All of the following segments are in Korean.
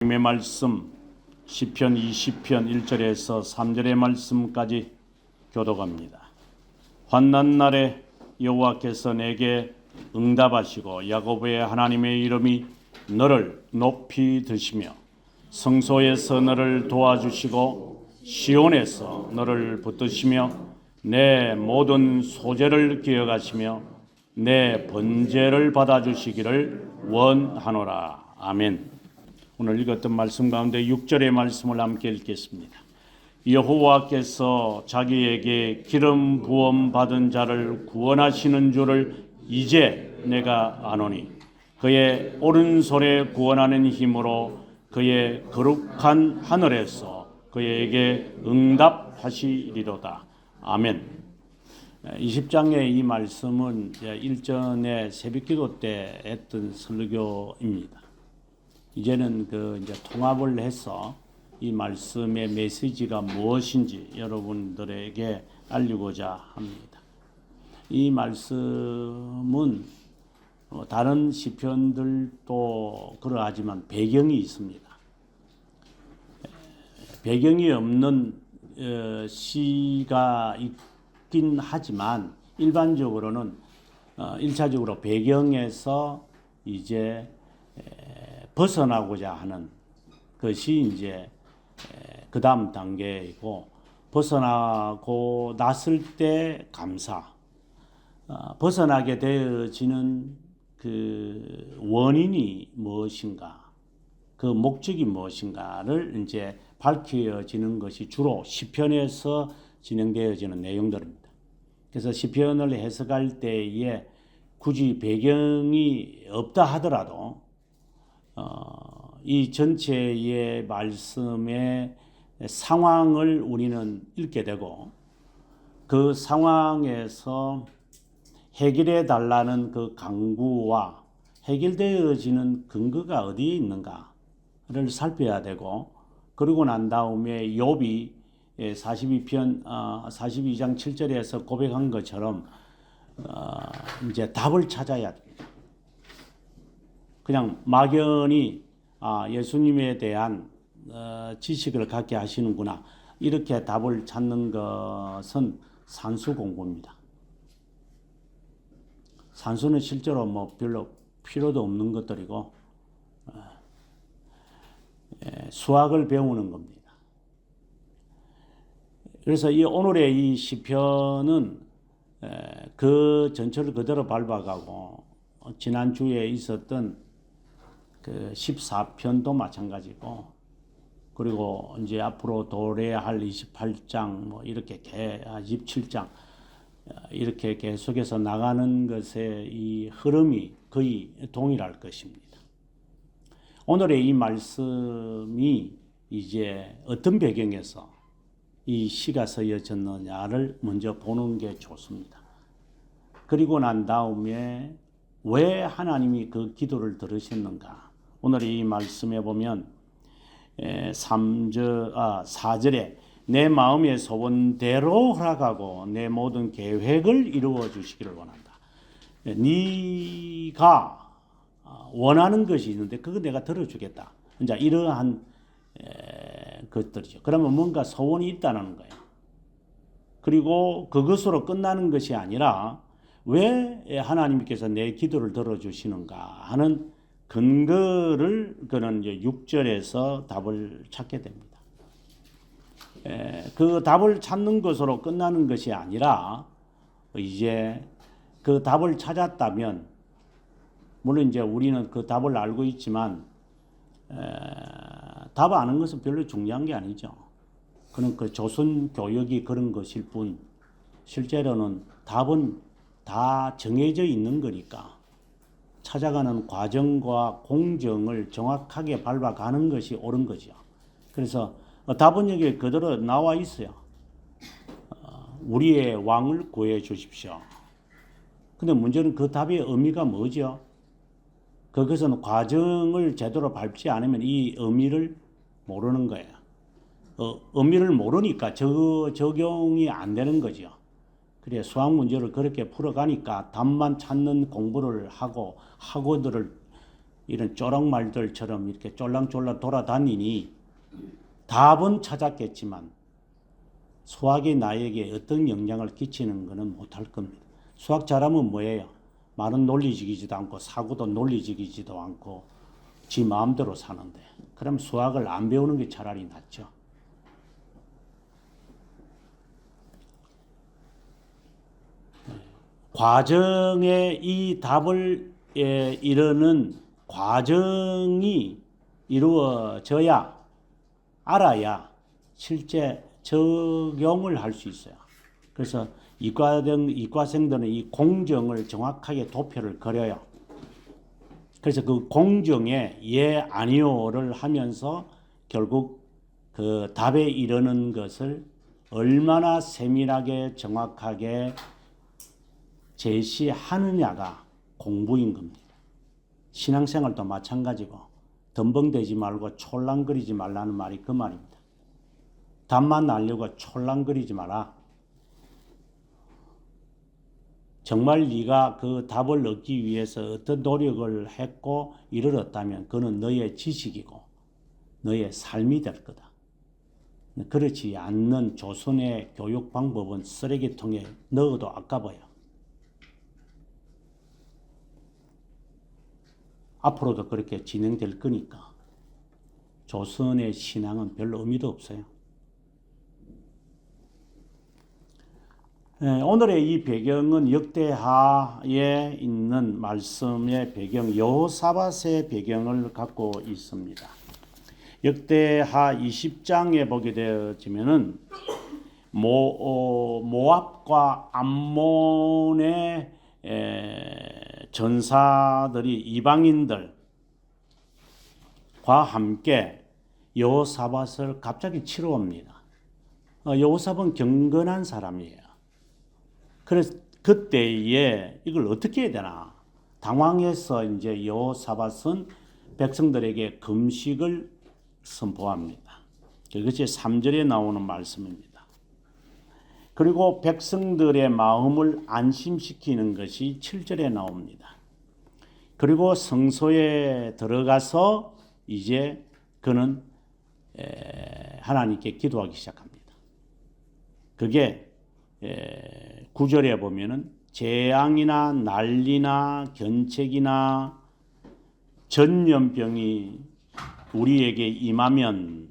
하나님의 말씀 시편 20편 1절에서 3절의 말씀까지 교독합니다. 환난 날에 여호와께서 내게 응답하시고 야곱의 하나님의 이름이 너를 높이 드시며 성소에서 너를 도와주시고 시온에서 너를 붙드시며 내 모든 소재를 기억하시며 내 번제를 받아주시기를 원하노라. 아멘. 오늘 읽었던 말씀 가운데 6절의 말씀을 함께 읽겠습니다. 여호와께서 자기에게 기름 부음 받은 자를 구원하시는 줄을 이제 내가 아노니 그의 오른손에 구원하는 힘으로 그의 거룩한 하늘에서 그에게 응답하시리로다. 아멘. 20장의 이 말씀은 일전에 새벽기도 때 했던 설교입니다. 이제는 이제 통합을 해서 이 말씀의 메시지가 무엇인지 여러분들에게 알리고자 합니다. 이 말씀은 다른 시편들도 그러하지만 배경이 있습니다. 배경이 없는 시가 있긴 하지만 일반적으로는 1차적으로 배경에서 이제 벗어나고자 하는 것이 이제 그 다음 단계이고, 벗어나고 났을 때 감사, 벗어나게 되어지는 그 원인이 무엇인가, 그 목적이 무엇인가를 이제 밝혀지는 것이 주로 시편에서 진행되어지는 내용들입니다. 그래서 시편을 해석할 때에 굳이 배경이 없다 하더라도 이 전체의 말씀의 상황을 우리는 읽게 되고, 그 상황에서 해결해 달라는 그 강구와 해결되어지는 근거가 어디에 있는가를 살펴야 되고, 그리고 난 다음에 욥이 42장 7절에서 고백한 것처럼 이제 답을 찾아야 됩니다. 그냥 막연히 예수님에 대한 지식을 갖게 하시는구나, 이렇게 답을 찾는 것은 산수 공부입니다. 산수는 실제로 별로 필요도 없는 것들이고 수학을 배우는 겁니다. 그래서 이 오늘의 이 시편은 그 전철을 그대로 밟아가고, 지난주에 있었던 그 14편도 마찬가지고, 그리고 이제 앞으로 도래할 28장 이렇게 27장 이렇게 계속해서 나가는 것의 이 흐름이 거의 동일할 것입니다. 오늘의 이 말씀이 이제 어떤 배경에서 이 시가 쓰여졌느냐를 먼저 보는 게 좋습니다. 그리고 난 다음에 왜 하나님이 그 기도를 들으셨는가. 오늘 이 말씀에 보면 4절에 내 마음의 소원대로 허락하고 내 모든 계획을 이루어 주시기를 원한다. 네가 원하는 것이 있는데 그거 내가 들어주겠다. 이제 이러한 것들이죠. 그러면 뭔가 소원이 있다는 거예요. 그리고 그것으로 끝나는 것이 아니라 왜 하나님께서 내 기도를 들어주시는가 하는 근거를 그는 6절에서 답을 찾게 됩니다. 그 답을 찾는 것으로 끝나는 것이 아니라 이제 그 답을 찾았다면, 물론 이제 우리는 그 답을 알고 있지만 답 아는 것은 별로 중요한 게 아니죠. 그는 그 조선 교육이 그런 것일 뿐, 실제로는 답은 다 정해져 있는 거니까 찾아가는 과정과 공정을 정확하게 밟아가는 것이 옳은 거죠. 그래서 답은 여기 그대로 나와 있어요. 우리의 왕을 구해 주십시오. 근데 문제는 그 답의 의미가 뭐죠? 그것은 과정을 제대로 밟지 않으면 이 의미를 모르는 거예요. 의미를 모르니까 적용이 안 되는 거죠. 그래, 수학 문제를 그렇게 풀어가니까 답만 찾는 공부를 하고 학원들을 이런 쪼랑말들처럼 이렇게 쫄랑쫄랑 돌아다니니 답은 찾았겠지만 수학이 나에게 어떤 영향을 끼치는 것은 못할 겁니다. 수학 잘하면 뭐예요? 말은 논리적이지도 않고 사고도 논리적이지도 않고 지 마음대로 사는데, 그럼 수학을 안 배우는 게 차라리 낫죠. 과정에 이 답을 이루는 과정이 이루어져야, 알아야 실제 적용을 할 수 있어요. 그래서 이과생들은 이 공정을 정확하게 도표를 그려요. 그래서 그 공정에 예, 아니요를 하면서 결국 그 답에 이르는 것을 얼마나 세밀하게 정확하게 제시하느냐가 공부인 겁니다. 신앙생활도 마찬가지고 덤벙대지 말고 촐랑거리지 말라는 말이 그 말입니다. 답만 알려고 촐랑거리지 마라. 정말 네가 그 답을 얻기 위해서 어떤 노력을 했고 이르렀다면 그는 너의 지식이고 너의 삶이 될 거다. 그렇지 않는 조선의 교육 방법은 쓰레기통에 넣어도 아까워요. 앞으로도 그렇게 진행될 거니까 조선의 신앙은 별로 의미도 없어요. 오늘의 이 배경은 역대하에 있는 말씀의 배경, 여호사밧의 배경을 갖고 있습니다. 역대하 20장에 보게 되어지면은 모압과 암몬의 전사들이 이방인들과 함께 여호사밧을 갑자기 치러 옵니다. 여호사밧은 경건한 사람이에요. 그래서 그때에 이걸 어떻게 해야 되나 당황해서 이제 여호사밧은 백성들에게 금식을 선포합니다. 그것이 3절에 나오는 말씀입니다. 그리고 백성들의 마음을 안심시키는 것이 7절에 나옵니다. 그리고 성소에 들어가서 이제 그는 하나님께 기도하기 시작합니다. 그게 9절에 보면은 재앙이나 난리나 견책이나 전염병이 우리에게 임하면,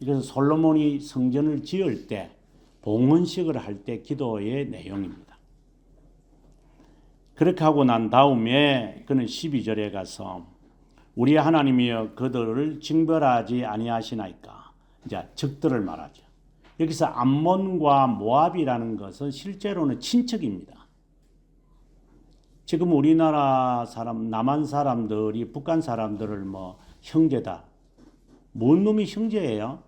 이것은 솔로몬이 성전을 지을 때 봉헌식을 할 때 기도의 내용입니다. 그렇게 하고 난 다음에 그는 12절에 가서 우리 하나님이여 그들을 징벌하지 아니하시나이까, 이제 적들을 말하죠. 여기서 암몬과 모압이라는 것은 실제로는 친척입니다. 지금 우리나라 사람, 남한 사람들이 북한 사람들을 뭐 형제다. 뭔 놈이 형제예요?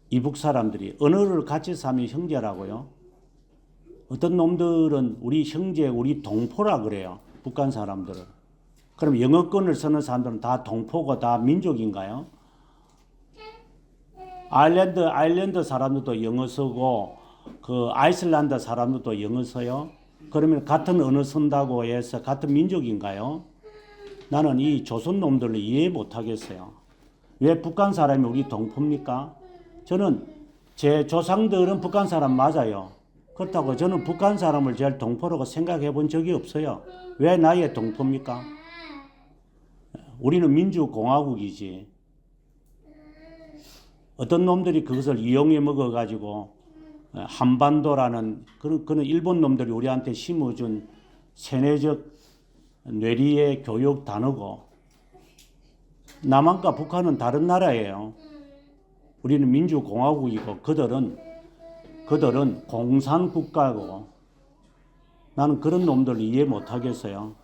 이북 사람들이 언어를 같이 사면 형제라고요? 어떤 놈들은 우리 형제, 우리 동포라 그래요. 북한 사람들은. 그럼 영어권을 쓰는 사람들은 다 동포고 다 민족인가요? 아일랜드 사람들도 영어 쓰고 그 아이슬란드 사람들도 영어 써요. 그러면 같은 언어 쓴다고 해서 같은 민족인가요? 나는 이 조선 놈들을 이해 못 하겠어요. 왜 북한 사람이 우리 동포입니까? 저는 제 조상들은 북한 사람 맞아요. 그렇다고 저는 북한 사람을 제일 동포라고 생각해 본 적이 없어요. 왜 나의 동포입니까? 우리는 민주공화국이지. 어떤 놈들이 그것을 이용해 먹어가지고 한반도라는 그런 일본 놈들이 우리한테 심어준 세뇌적 뇌리의 교육 단어고, 남한과 북한은 다른 나라예요. 우리는 민주공화국이고 그들은 공산국가고, 나는 그런 놈들 이해 못하겠어요.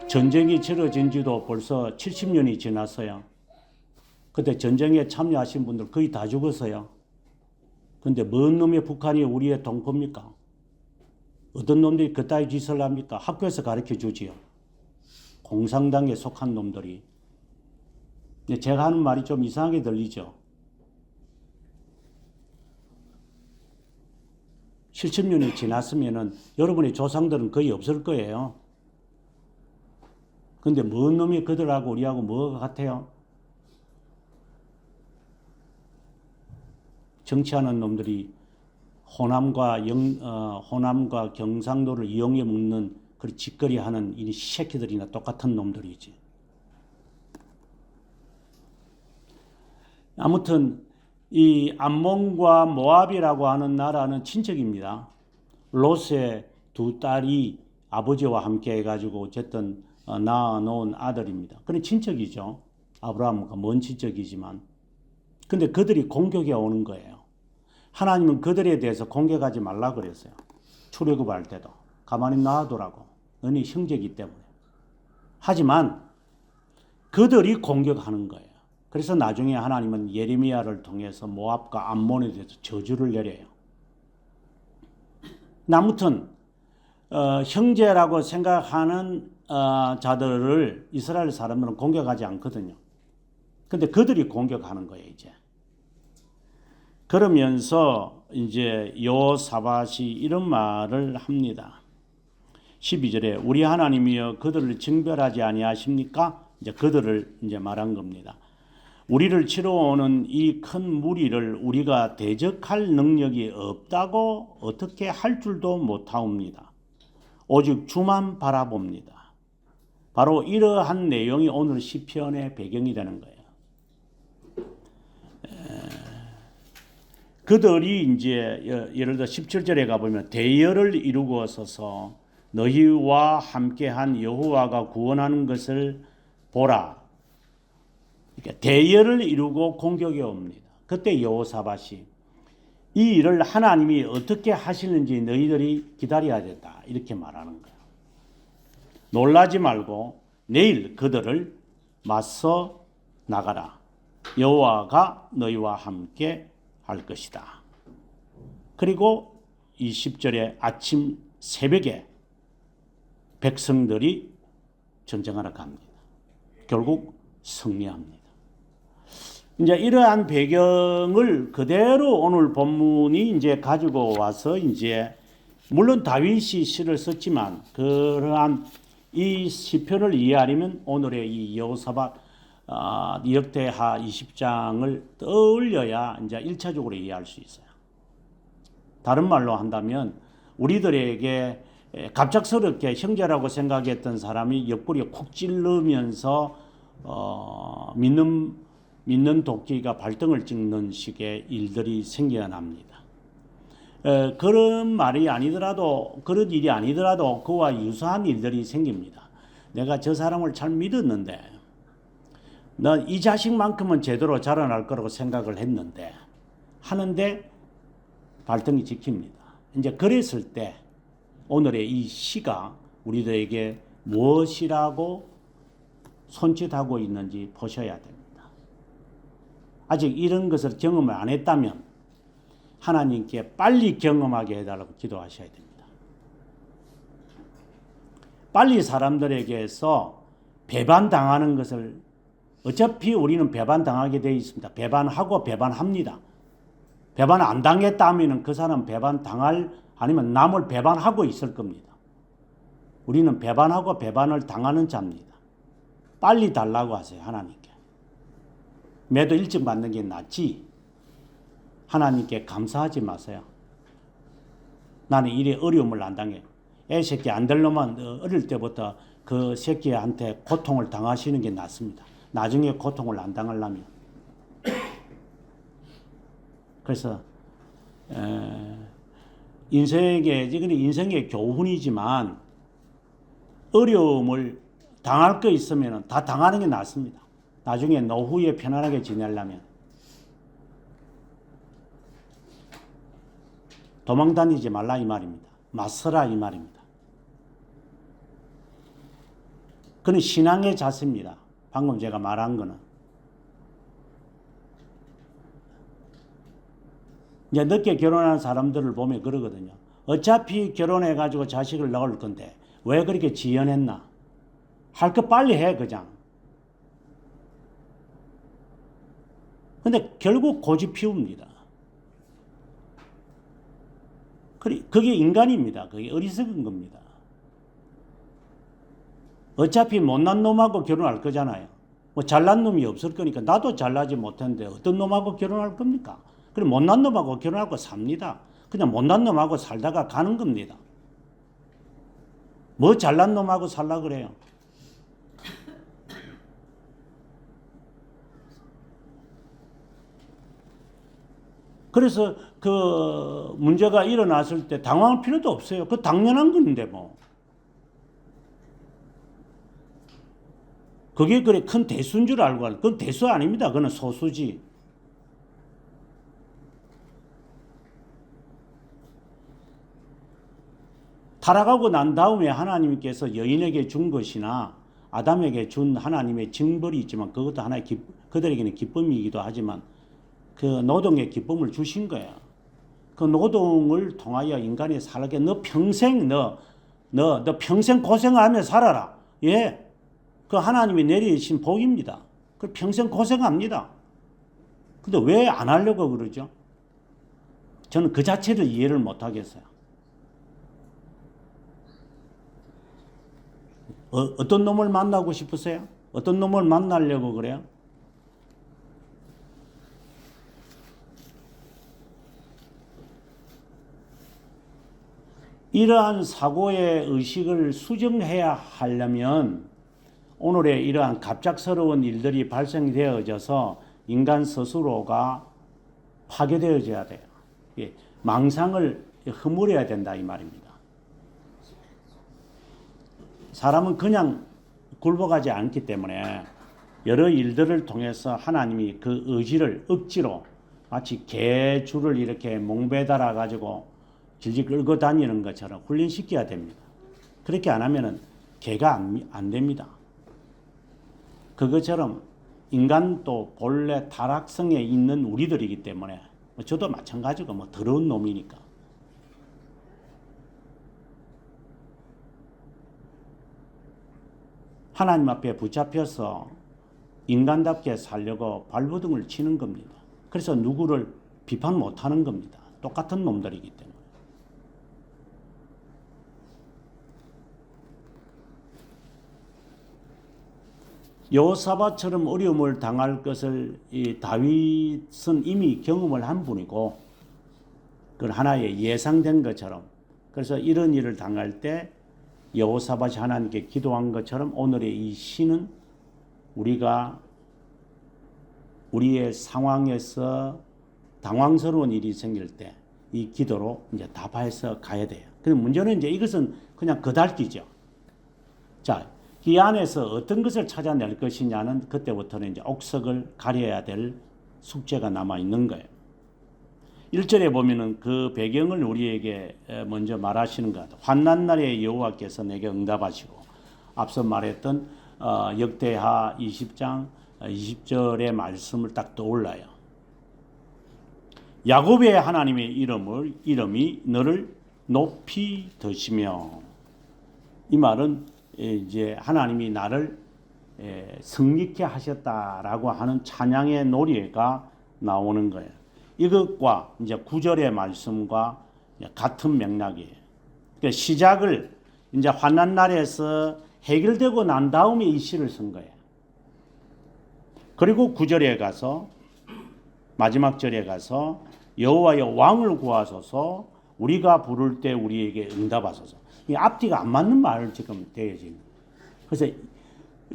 전쟁이 치러진 지도 벌써 70년이 지났어요. 그때 전쟁에 참여하신 분들 거의 다 죽었어요. 근데 뭔 놈의 북한이 우리의 동포입니까? 어떤 놈들이 그따위 짓을 합니까? 학교에서 가르쳐 주지요. 공산당에 속한 놈들이. 제가 하는 말이 좀 이상하게 들리죠. 7천 년이 지났으면은 여러분의 조상들은 거의 없을 거예요. 근데 뭔 놈이 그들하고 우리하고 뭐가 같아요? 정치하는 놈들이 호남과 경상도를 이용해 먹는 그 짓거리하는 이 새끼들이나 똑같은 놈들이지. 아무튼 이 암몬과 모압이라고 하는 나라는 친척입니다. 롯의 두 딸이 아버지와 함께 해가지고 어쨌든 낳아놓은 아들입니다. 그런 친척이죠. 아브라함과 먼 친척이지만. 근데 그들이 공격해 오는 거예요. 하나님은 그들에 대해서 공격하지 말라 그랬어요. 출애굽할 때도. 가만히 놔두라고. 너네 형제이기 때문에. 하지만 그들이 공격하는 거예요. 그래서 나중에 하나님은 예레미야를 통해서 모압과 암몬에 대해서 저주를 내려요. 아무튼 형제라고 생각하는 자들을 이스라엘 사람들은 공격하지 않거든요. 근데 그들이 공격하는 거예요, 이제. 그러면서 이제 여호사밧이 이런 말을 합니다. 12절에 우리 하나님이여 그들을 징벌하지 아니하십니까? 이제 그들을 이제 말한 겁니다. 우리를 치러 오는 이 큰 무리를 우리가 대적할 능력이 없다고 어떻게 할 줄도 못하옵니다. 오직 주만 바라봅니다. 바로 이러한 내용이 오늘 시편의 배경이 되는 거예요. 그들이 이제 예를 들어 17절에 가보면 대열을 이루고 서서 너희와 함께한 여호와가 구원하는 것을 보라. 그러니까 대열을 이루고 공격해 옵니다. 그때 여호사밧이 이 일을 하나님이 어떻게 하시는지 너희들이 기다려야 된다. 이렇게 말하는 거예요. 놀라지 말고 내일 그들을 맞서 나가라. 여호와가 너희와 함께 할 것이다. 그리고 20절에 아침 새벽에 백성들이 전쟁하러 갑니다. 결국 승리합니다. 이제 이러한 배경을 그대로 오늘 본문이 이제 가지고 와서 이제 물론 다윗이 시를 썼지만 그러한 이 시편을 이해하려면 오늘의 이 여호사밧 역대하 20장을 떠올려야 이제 1차적으로 이해할 수 있어요. 다른 말로 한다면 우리들에게 갑작스럽게 형제라고 생각했던 사람이 옆구리에 콕 찔르면서 믿는 도끼가 발등을 찍는 식의 일들이 생겨납니다. 그런 말이 아니더라도 그런 일이 아니더라도 그와 유사한 일들이 생깁니다. 내가 저 사람을 잘 믿었는데 난 이 자식만큼은 제대로 자라날 거라고 생각을 했는데 하는데 발등이 찍힙니다. 이제 그랬을 때 오늘의 이 시가 우리들에게 무엇이라고 손짓하고 있는지 보셔야 됩니다. 아직 이런 것을 경험을 안 했다면 하나님께 빨리 경험하게 해달라고 기도하셔야 됩니다. 빨리 사람들에게서 배반당하는 것을 어차피 우리는 배반당하게 되어 있습니다. 배반하고 배반합니다. 배반 안 당했다 하면 그 사람 배반당할 아니면 남을 배반하고 있을 겁니다. 우리는 배반하고 배반을 당하는 자입니다. 빨리 달라고 하세요. 하나님께. 매도 일찍 받는 게 낫지. 하나님께 감사하지 마세요. 나는 이래 어려움을 안 당해. 애 새끼 안 될 놈은 어릴 때부터 그 새끼한테 고통을 당하시는 게 낫습니다. 나중에 고통을 안 당하려면. 그래서 인생의 교훈이지만 어려움을 당할 거 있으면 다 당하는 게 낫습니다. 나중에 노후에 편안하게 지내려면. 도망다니지 말라 이 말입니다. 맞서라 이 말입니다. 그는 신앙의 자세입니다. 방금 제가 말한 거는. 이제 늦게 결혼한 사람들을 보면 그러거든요. 어차피 결혼해가지고 자식을 낳을 건데 왜 그렇게 지연했나? 할 거 빨리 해 그냥. 근데 결국 고집 피웁니다. 그게 인간입니다. 그게 어리석은 겁니다. 어차피 못난 놈하고 결혼할 거잖아요. 뭐 잘난 놈이 없을 거니까 나도 잘나지 못했는데 어떤 놈하고 결혼할 겁니까? 그럼 못난 놈하고 결혼하고 삽니다. 그냥 못난 놈하고 살다가 가는 겁니다. 뭐 잘난 놈하고 살라 그래요? 그래서 그 문제가 일어났을 때 당황할 필요도 없어요. 그 당연한 건데 뭐. 그게 그래 큰 대수인 줄 알고 하는. 그건 대수 아닙니다. 그건 소수지. 타락하고 난 다음에 하나님께서 여인에게 준 것이나 아담에게 준 하나님의 징벌이 있지만 그것도 하나의 그들에게는 기쁨이기도 하지만 그 노동의 기쁨을 주신 거야. 그 노동을 통하여 인간이 살게 너 평생 너 평생 고생하며 살아라. 예. 그 하나님이 내리신 복입니다. 그 평생 고생합니다. 근데 왜 안 하려고 그러죠? 저는 그 자체를 이해를 못 하겠어요. 어떤 놈을 만나고 싶으세요? 어떤 놈을 만나려고 그래요? 이러한 사고의 의식을 수정해야 하려면 오늘의 이러한 갑작스러운 일들이 발생되어져서 인간 스스로가 파괴되어져야 돼요. 예, 망상을 허물어야 된다 이 말입니다. 사람은 그냥 굴복하지 않기 때문에 여러 일들을 통해서 하나님이 그 의지를 억지로 마치 개줄을 이렇게 몽배달아 가지고 질질 끌고 다니는 것처럼 훈련시켜야 됩니다. 그렇게 안 하면은 개가 안 됩니다. 그것처럼 인간도 본래 타락성에 있는 우리들이기 때문에 저도 마찬가지고 뭐 더러운 놈이니까. 하나님 앞에 붙잡혀서 인간답게 살려고 발버둥을 치는 겁니다. 그래서 누구를 비판 못하는 겁니다. 똑같은 놈들이기 때문에. 여호사밧처럼 어려움을 당할 것을 이 다윗은 이미 경험을 한 분이고 그건 하나의 예상된 것처럼 그래서 이런 일을 당할 때 여호사밧이 하나님께 기도한 것처럼 오늘의 이 시는 우리가 우리의 상황에서 당황스러운 일이 생길 때 이 기도로 이제 답해서 가야 돼요. 근데 문제는 이제 이것은 그냥 거달기죠. 자, 이 안에서 어떤 것을 찾아낼 것이냐는 그때부터는 이제 옥석을 가려야 될 숙제가 남아 있는 거예요. 1절에 보면은 그 배경을 우리에게 먼저 말하시는 것 같아요. 환난 날에 여호와께서 내게 응답하시고 앞서 말했던 역대하 20장 20절의 말씀을 딱 떠올라요. 야곱의 하나님의 이름이 너를 높이 드시며 이 말은 이제 하나님이 나를 성립케 하셨다라고 하는 찬양의 노래가 나오는 거예요. 이것과 이제 9절의 말씀과 같은 맥락이에요. 그러니까 시작을 이제 환난 날에서 해결되고 난 다음에 이 시를 쓴 거예요. 그리고 9절에 가서 마지막 절에 가서 여호와여 왕을 구하소서 우리가 부를 때 우리에게 응답하소서. 이 앞뒤가 안 맞는 말을 지금 대해지는. 그래서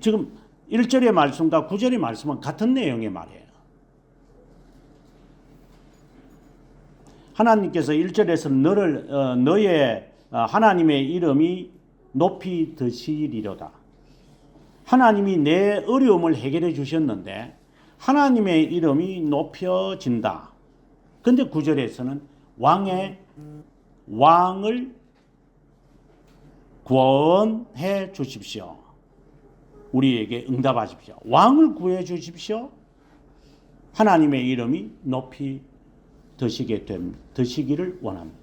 지금 1절의 말씀과 9절의 말씀은 같은 내용의 말이에요. 하나님께서 1절에서 너의 하나님의 이름이 높이 드시리로다. 하나님이 내 어려움을 해결해 주셨는데 하나님의 이름이 높여진다. 근데 9절에서는 왕을 구원해 주십시오. 우리에게 응답하십시오. 왕을 구해 주십시오. 하나님의 이름이 높이 드시기를 원합니다.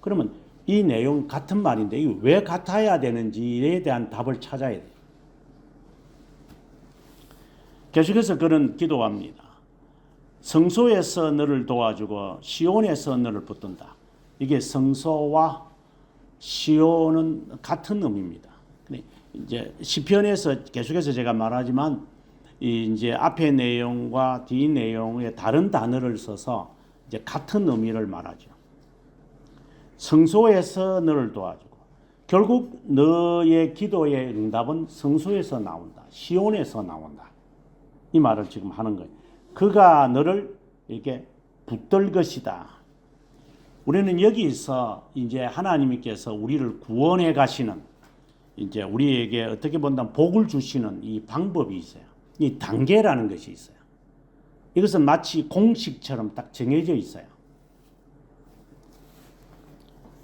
그러면 이 내용 같은 말인데 이게 왜 같아야 되는지에 대한 답을 찾아야 돼요. 계속해서 그는 기도합니다. 성소에서 너를 도와주고 시온에서 너를 붙든다. 이게 성소와 시온은 같은 의미입니다. 이제 시편에서 계속해서 제가 말하지만 이제 앞의 내용과 뒤 내용에 다른 단어를 써서 이제 같은 의미를 말하죠. 성소에서 너를 도와주고 결국 너의 기도의 응답은 성소에서 나온다. 시온에서 나온다. 이 말을 지금 하는 거예요. 그가 너를 이렇게 붙들 것이다. 우리는 여기서 이제 하나님께서 우리를 구원해 가시는 이제 우리에게 어떻게 본다면 복을 주시는 이 방법이 있어요. 이 단계라는 것이 있어요. 이것은 마치 공식처럼 딱 정해져 있어요.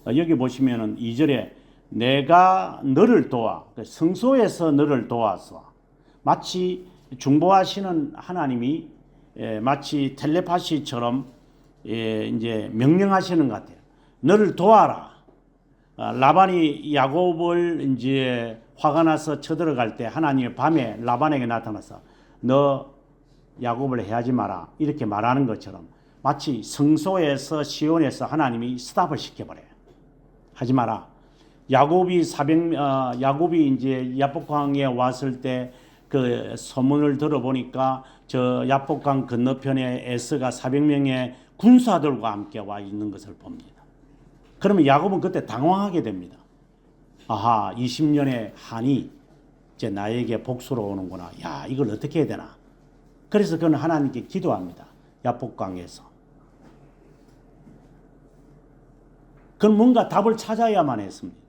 여기 보시면은 2절에 내가 너를 도와, 성소에서 너를 도와서 마치 중보하시는 하나님이 마치 텔레파시처럼 이제 명령하시는 것 같아요. 너를 도와라. 라반이 야곱을 이제 화가 나서 쳐들어갈 때 하나님이 밤에 라반에게 나타나서 너 야곱을 해하지 마라 이렇게 말하는 것처럼 마치 성소에서 시온에서 하나님이 스탑을 시켜버려요. 하지 마라. 야곱이 이제 야복강에 왔을 때 그 소문을 들어보니까 저 야복강 건너편에 에스가 400명의 군사들과 함께 와 있는 것을 봅니다. 그러면 야곱은 그때 당황하게 됩니다. 아하, 20년의 한이 이제 나에게 복수로 오는구나. 야, 이걸 어떻게 해야 되나? 그래서 그는 하나님께 기도합니다. 야복강에서. 그건 뭔가 답을 찾아야만 했습니다.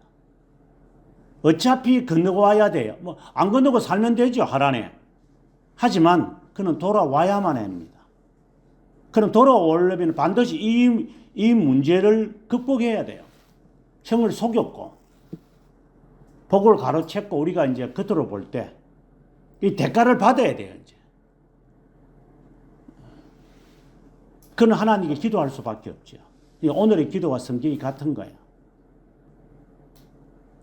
어차피 건너와야 돼요. 뭐 안 건너고 살면 되죠, 하란에. 하지만 그는 돌아와야만 합니다. 그럼 돌아오려면 반드시 이 문제를 극복해야 돼요. 형을 속였고 복을 가로챘고 우리가 이제 겉으로 볼 때 이 대가를 받아야 돼요. 이제 그는 하나님께 기도할 수밖에 없죠. 오늘의 기도와 성격이 같은 거예요.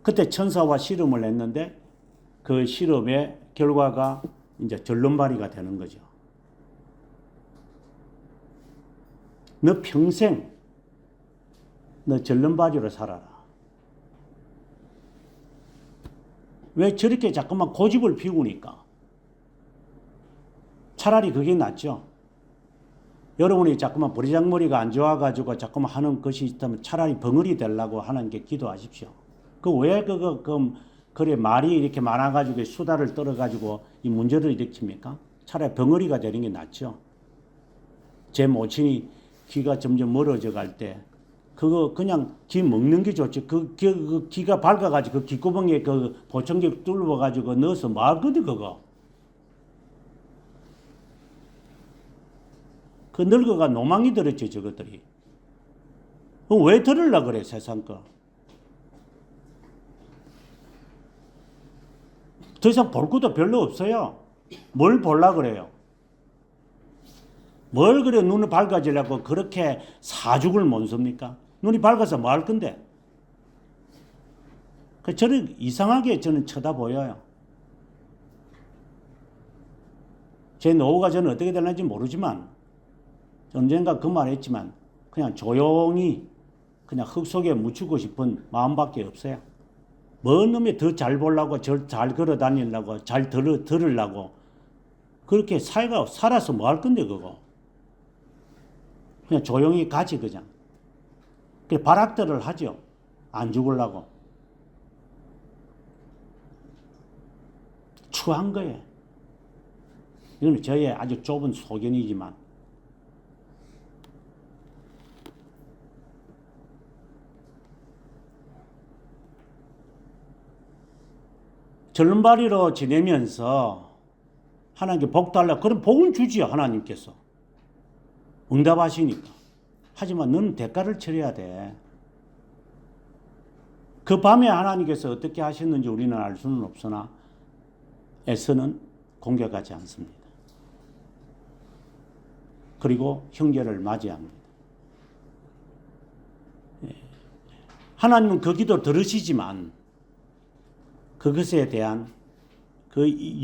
그때 천사와 씨름을 했는데 그 씨름의 결과가 이제 절름발이가 되는 거죠. 너 평생 너 절름발이로 살아라. 왜 저렇게 자꾸만 고집을 피우니까? 차라리 그게 낫죠. 여러분이 자꾸만 버리장머리가 안 좋아가지고 자꾸만 하는 것이 있다면 차라리 벙어리 되려고 하나님께 기도하십시오. 왜 그래 말이 이렇게 많아가지고 수다를 떨어가지고 이 문제를 일으킵니까? 차라리 벙어리가 되는 게 낫죠. 제 모친이 귀가 점점 멀어져 갈 때 그거 그냥 귀 먹는 게 좋지. 그 귀가 밝아가지고 그 귀구멍에 그 보청기 뚫어가지고 넣어서 말거든 그거. 그 늙어가 노망이 들었지 저것들이. 왜 들으려 그래 세상 거. 더 이상 볼 것도 별로 없어요. 뭘 볼라 그래요? 뭘 그래 눈을 밝아지려고 그렇게 사죽을 못 씁니까? 눈이 밝아서 뭐 할 건데? 저는 이상하게 저는 쳐다보여요. 제 노후가 저는 어떻게 되는지 모르지만 언젠가 그 말 했지만 그냥 조용히 그냥 흙 속에 묻히고 싶은 마음밖에 없어요. 뭔 놈이 더 잘 보려고 잘 걸어 다니려고 잘 들으려고 그렇게 살아서 뭐 할 건데 그거. 그냥 조용히 가지 그냥. 발악들을 하죠. 안 죽으려고. 추한 거예요. 이건 저의 아주 좁은 소견이지만 절름발이로 지내면서 하나님께 복 달라. 그럼 복은 주지요. 하나님께서. 응답하시니까. 하지만 너는 대가를 치러야 돼. 그 밤에 하나님께서 어떻게 하셨는지 우리는 알 수는 없으나 에서는 공격하지 않습니다. 그리고 형제를 맞이합니다. 하나님은 그 기도 들으시지만 그것에 대한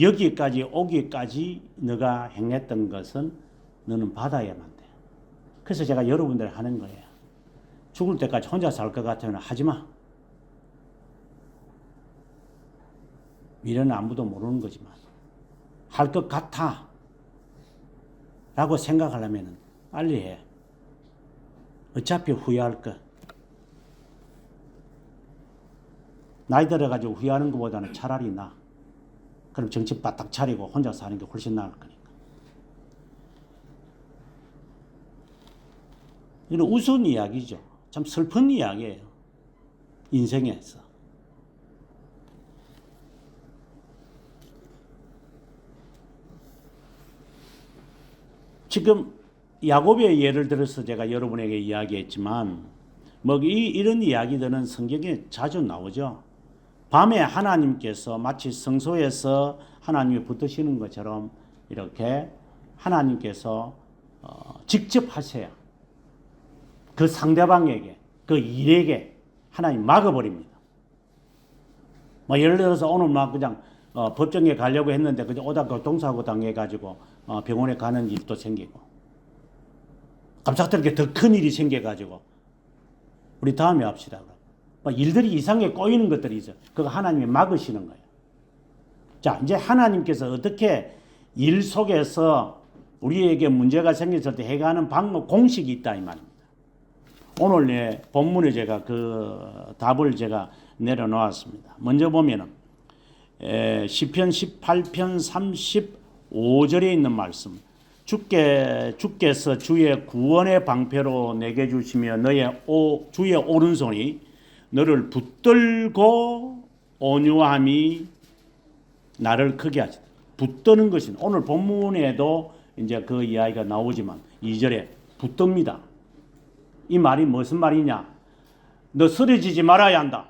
여기까지 오기까지 너가 행했던 것은 너는 받아야만 돼. 그래서 제가 여러분들 하는 거예요. 죽을 때까지 혼자 살 것 같으면 하지 마. 미래는 아무도 모르는 거지만 할 것 같아 라고 생각하려면 빨리 해. 어차피 후회할 거. 나이 들어가지고 후회하는 것보다는 차라리 나. 그럼 정신 바짝 차리고 혼자 사는 게 훨씬 나을 거니까. 이건 우스운 이야기죠. 참 슬픈 이야기예요. 인생에서. 지금 야곱의 예를 들어서 제가 여러분에게 이야기했지만 이런 이야기들은 성경에 자주 나오죠. 밤에 하나님께서 마치 성소에서 하나님이 붙으시는 것처럼 이렇게 하나님께서 직접 하셔야 그 상대방에게 그 일에게 하나님 막아버립니다. 예를 들어서 오늘 그냥 법정에 가려고 했는데 그냥 오다 교통사고 당해가지고 병원에 가는 일도 생기고 갑작스럽게 더 큰 일이 생겨가지고 우리 다음에 합시다. 일들이 이상하게 꼬이는 것들이 있어요. 그거 하나님이 막으시는 거예요. 자, 이제 하나님께서 어떻게 일 속에서 우리에게 문제가 생겼을 때 해가는 방법, 공식이 있다 이 말입니다. 오늘 내 본문에 제가 그 답을 제가 내려놓았습니다. 먼저 보면은 시편 18편 35절에 있는 말씀. 주께서 주의 구원의 방패로 내게 주시며 주의 오른손이 너를 붙들고 온유함이 나를 크게 하시다. 붙드는 것은 오늘 본문에도 이제 그 이야기가 나오지만 2절에 붙듭니다. 이 말이 무슨 말이냐? 너 쓰러지지 말아야 한다.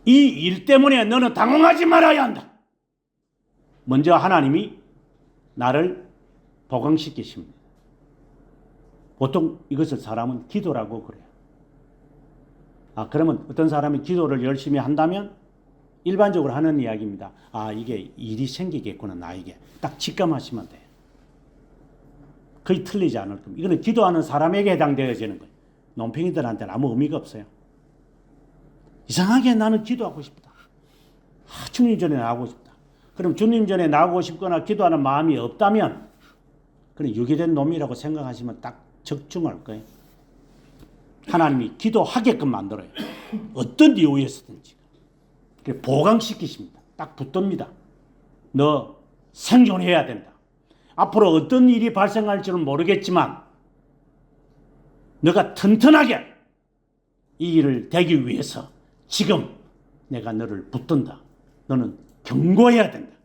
이 일 때문에 너는 당황하지 말아야 한다. 먼저 하나님이 나를 보강시키십니다. 보통 이것을 사람은 기도라고 그래요. 그러면 어떤 사람이 기도를 열심히 한다면 일반적으로 하는 이야기입니다. 이게 일이 생기겠구나 나에게. 딱 직감하시면 돼요. 거의 틀리지 않을 겁니다. 이거는 기도하는 사람에게 해당되어지는 거예요. 논팽이들한테는 아무 의미가 없어요. 이상하게 나는 기도하고 싶다. 주님 전에 나가고 싶다. 그럼 주님 전에 나가고 싶거나 기도하는 마음이 없다면 그는 유기된 놈이라고 생각하시면 딱 적중할 거예요. 하나님이 기도하게끔 만들어요. 어떤 이유에서든지. 보강시키십니다. 딱 붙듭니다. 너 생존해야 된다. 앞으로 어떤 일이 발생할지는 모르겠지만 너가 튼튼하게 이 일을 되기 위해서 지금 내가 너를 붙든다. 너는 경고해야 된다.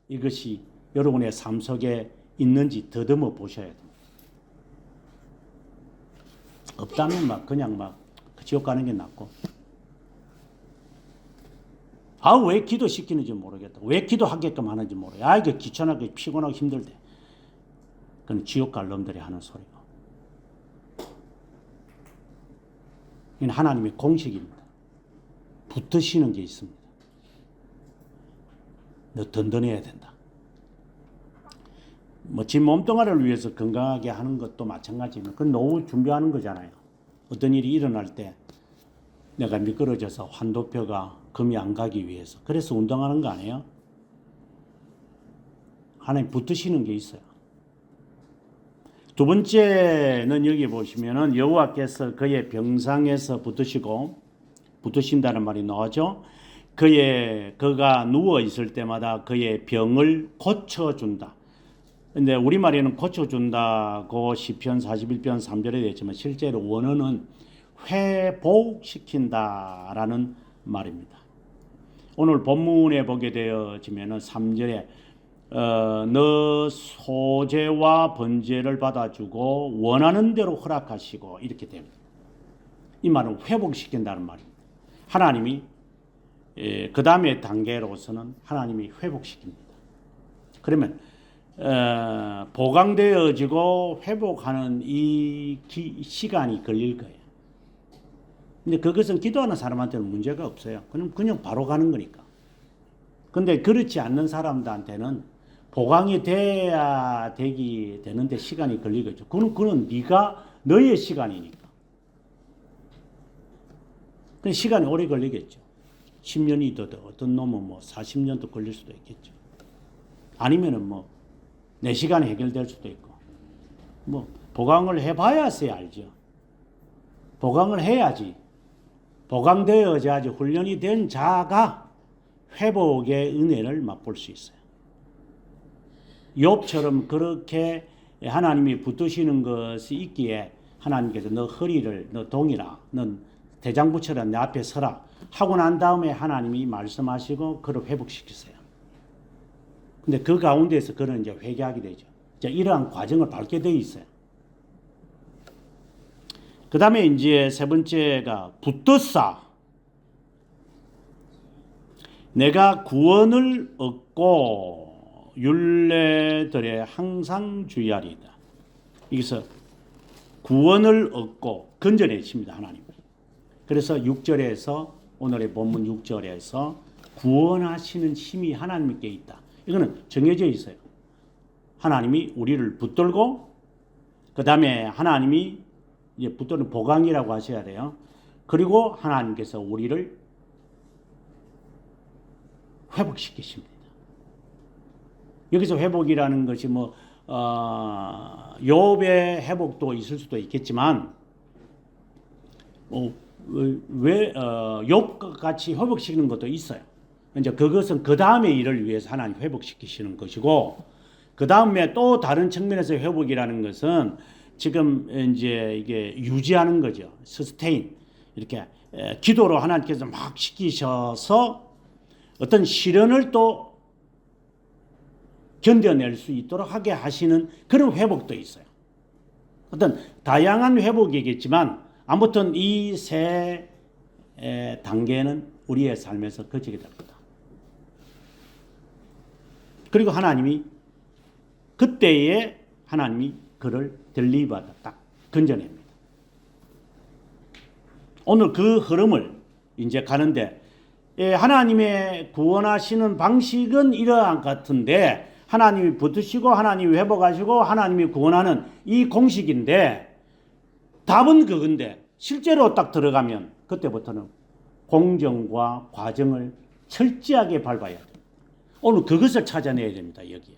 이것이 여러분의 삶 속에 있는지 더듬어 보셔야 됩니다. 없다면 그냥 지옥 가는 게 낫고. 왜 기도시키는지 모르겠다. 왜 기도하게끔 하는지 모르겠다. 이게 귀찮하게 피곤하고 힘들대. 그건 지옥 갈 놈들이 하는 소리고. 이건 하나님의 공식입니다. 붙으시는 게 있습니다. 너 든든해야 된다. 지 몸뚱아리를 위해서 건강하게 하는 것도 마찬가지입니다. 그건 노후 준비하는 거잖아요. 어떤 일이 일어날 때 내가 미끄러져서 환도표가 금이 안 가기 위해서. 그래서 운동하는 거 아니에요? 하나님 붙으시는 게 있어요. 두 번째는 여기 보시면은 여호와께서 그의 병상에서 붙으신다는 말이 나오죠. 그가 누워 있을 때마다 그의 병을 고쳐준다. 근데 우리말에는 고쳐준다고 시편 41편 3절에 되어 있지만 실제로 원어는 회복시킨다라는 말입니다. 오늘 본문에 보게 되어지면은 3절에 너 소재와 번제를 받아주고 원하는 대로 허락하시고 이렇게 됩니다. 이 말은 회복시킨다는 말입니다. 하나님이 그 다음의 단계로서는 하나님이 회복시킵니다. 그러면 보강되어지고 회복하는 이 시간이 걸릴 거예요. 근데 그것은 기도하는 사람한테는 문제가 없어요. 그냥 바로 가는 거니까. 근데 그렇지 않는 사람들한테는 보강이 되는데 시간이 걸리겠죠. 그는 네가 너의 시간이니까. 그 시간이 오래 걸리겠죠. 10년이든 어떤 놈은 뭐 40년도 걸릴 수도 있겠죠. 아니면은 뭐 4시간에 해결될 수도 있고. 뭐 보강을 해봐야지 알죠. 보강을 해야지. 보강되어야지 훈련이 된 자가 회복의 은혜를 맛볼 수 있어요. 욥처럼 그렇게 하나님이 붙드시는 것이 있기에 하나님께서 너 허리를 너 동이라 너 대장 붙여라 내 앞에 서라 하고 난 다음에 하나님이 말씀하시고 그를 회복시키세요. 근데 그 가운데서 그는 이제 회개하게 되죠. 이제 이러한 과정을 밟게 되어 있어요. 그 다음에 이제 세 번째가 붙들사. 내가 구원을 얻고 율례들에 항상 주의하리이다. 여기서 구원을 얻고 건져내십니다. 하나님. 그래서 6절에서 오늘의 본문 6절에서 구원하시는 힘이 하나님께 있다. 이거는 정해져 있어요. 하나님이 우리를 붙들고 그 다음에 하나님이 이제 붙드는 보강이라고 하셔야 돼요. 그리고 하나님께서 우리를 회복시키십니다. 여기서 회복이라는 것이 뭐 욥의 회복도 있을 수도 있겠지만 왜 욥과 같이 회복시키는 것도 있어요. 이제 그것은 그 다음의 일을 위해서 하나님 회복시키시는 것이고 그 다음에 또 다른 측면에서 회복이라는 것은 지금 이제 이게 유지하는 거죠. 서스테인 이렇게 기도로 하나님께서 막 시키셔서 어떤 시련을 또 견뎌낼 수 있도록 하게 하시는 그런 회복도 있어요. 어떤 다양한 회복이겠지만 아무튼 이 세 단계는 우리의 삶에서 거치게 됩니다. 그리고 하나님이 그때에 하나님이 그를 델리버하다 딱 건져냅니다. 오늘 그 흐름을 이제 가는데 하나님의 구원하시는 방식은 이러한 같은데 하나님이 붙으시고 하나님이 회복하시고 하나님이 구원하는 이 공식인데 답은 그건데 실제로 딱 들어가면 그때부터는 공정과 과정을 철저하게 밟아야 돼요. 오늘 그것을 찾아내야 됩니다. 여기에.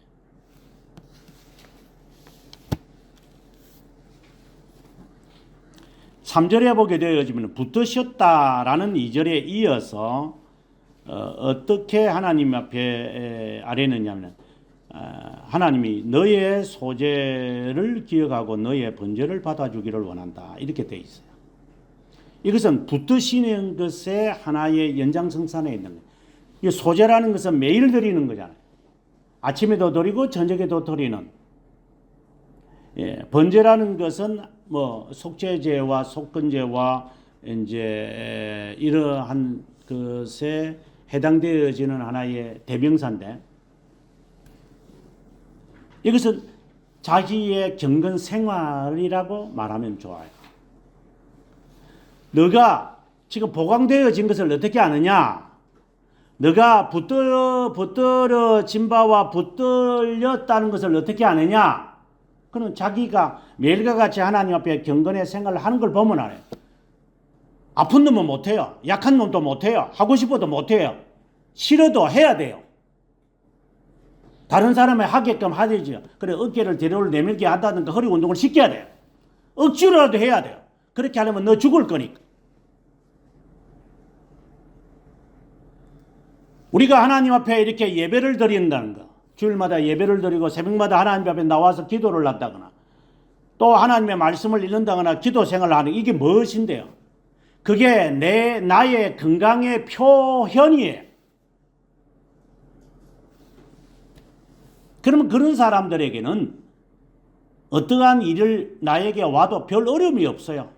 (3절에) 보게 되어지면 붙드셨다라는 2절에 이어서 어떻게 하나님 앞에 아뢰느냐면 하나님이 너의 소재를 기억하고 너의 번제를 받아주기를 원한다. 이렇게 되어 있어요. 이것은 붙드시는 것의 하나의 연장성산에 있는 거예요. 이 소재라는 것은 매일 드리는 거잖아요. 아침에도 드리고 저녁에도 드리는. 번제라는 것은 뭐 속죄제와 속건제와 이제 이러한 것에 해당되어지는 하나의 대명사인데 이것은 자기의 경건 생활이라고 말하면 좋아요. 너가 지금 보강되어진 것을 어떻게 아느냐? 너가 붙들어진 바와 붙들렸다는 것을 어떻게 아느냐? 그는 자기가 매일과 같이 하나님 앞에 경건의 생활을 하는 걸 보면 알아요. 아픈 놈은 못해요. 약한 놈도 못해요. 하고 싶어도 못해요. 싫어도 해야 돼요. 다른 사람이 하게끔 하되죠. 그래 어깨를 뒤로 내밀게 한다든가 허리 운동을 시켜야 돼요. 억지로라도 해야 돼요. 그렇게 하려면 너 죽을 거니까. 우리가 하나님 앞에 이렇게 예배를 드린다는 거, 주일마다 예배를 드리고 새벽마다 하나님 앞에 나와서 기도를 한다거나 또 하나님의 말씀을 읽는다거나 기도 생활을 하는 이게 무엇인데요? 그게 나의 건강의 표현이에요. 그러면 그런 사람들에게는 어떠한 일을 나에게 와도 별 어려움이 없어요.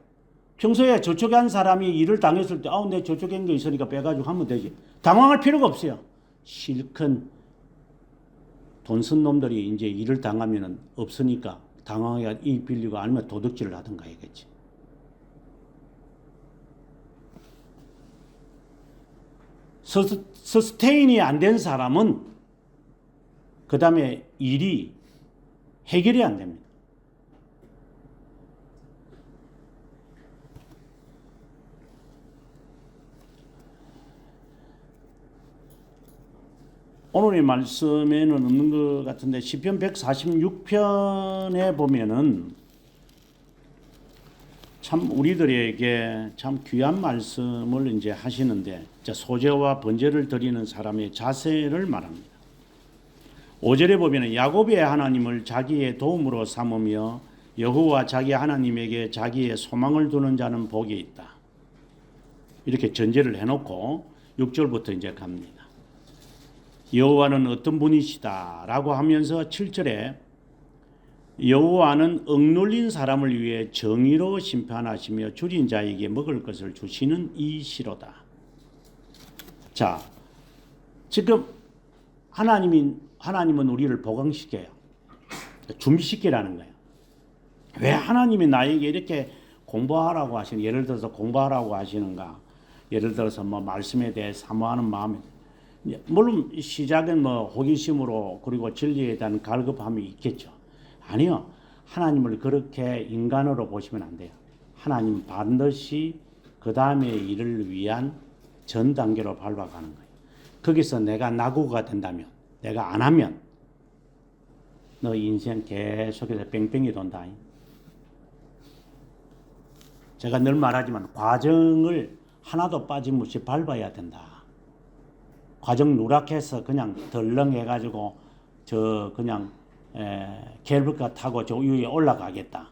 평소에 저촉한 사람이 일을 당했을 때 내 저촉한 게 있으니까 빼가지고 하면 되지. 당황할 필요가 없어요. 실컷 돈 쓴 놈들이 이제 일을 당하면 없으니까 당황하게 이 빌리고 아니면 도둑질을 하든가 해야겠지. 서스테인이 안 된 사람은 그 다음에 일이 해결이 안 됩니다. 오늘의 말씀에는 없는 것 같은데 시편 146편에 보면은 참 우리들에게 참 귀한 말씀을 이제 하시는데 소재와 번제를 드리는 사람의 자세를 말합니다. 5절에 보면은 야곱의 하나님을 자기의 도움으로 삼으며 여호와 자기 하나님에게 자기의 소망을 두는 자는 복이 있다. 이렇게 전제를 해놓고 6절부터 이제 갑니다. 여호와는 어떤 분이시다라고 하면서 7절에 여호와는 억눌린 사람을 위해 정의로 심판하시며 줄인 자에게 먹을 것을 주시는 이시로다. 자, 지금 하나님은 우리를 보강시켜요. 준비시키라는 거예요. 왜 하나님이 나에게 이렇게 공부하라고 하시는, 예를 들어서 공부하라고 하시는가? 예를 들어서 뭐 말씀에 대해 사모하는 마음에, 물론 시작은 뭐 호기심으로 그리고 진리에 대한 갈급함이 있겠죠. 아니요. 하나님을 그렇게 인간으로 보시면 안 돼요. 하나님 반드시 그 다음의 일을 위한 전 단계로 밟아가는 거예요. 거기서 내가 낙오가 된다면, 내가 안 하면 너 인생 계속해서 뺑뺑이 돈다. 제가 늘 말하지만 과정을 하나도 빠짐없이 밟아야 된다. 과정 누락해서 그냥 덜렁해가지고 저 그냥 케이블카 타고 저 위에 올라가겠다.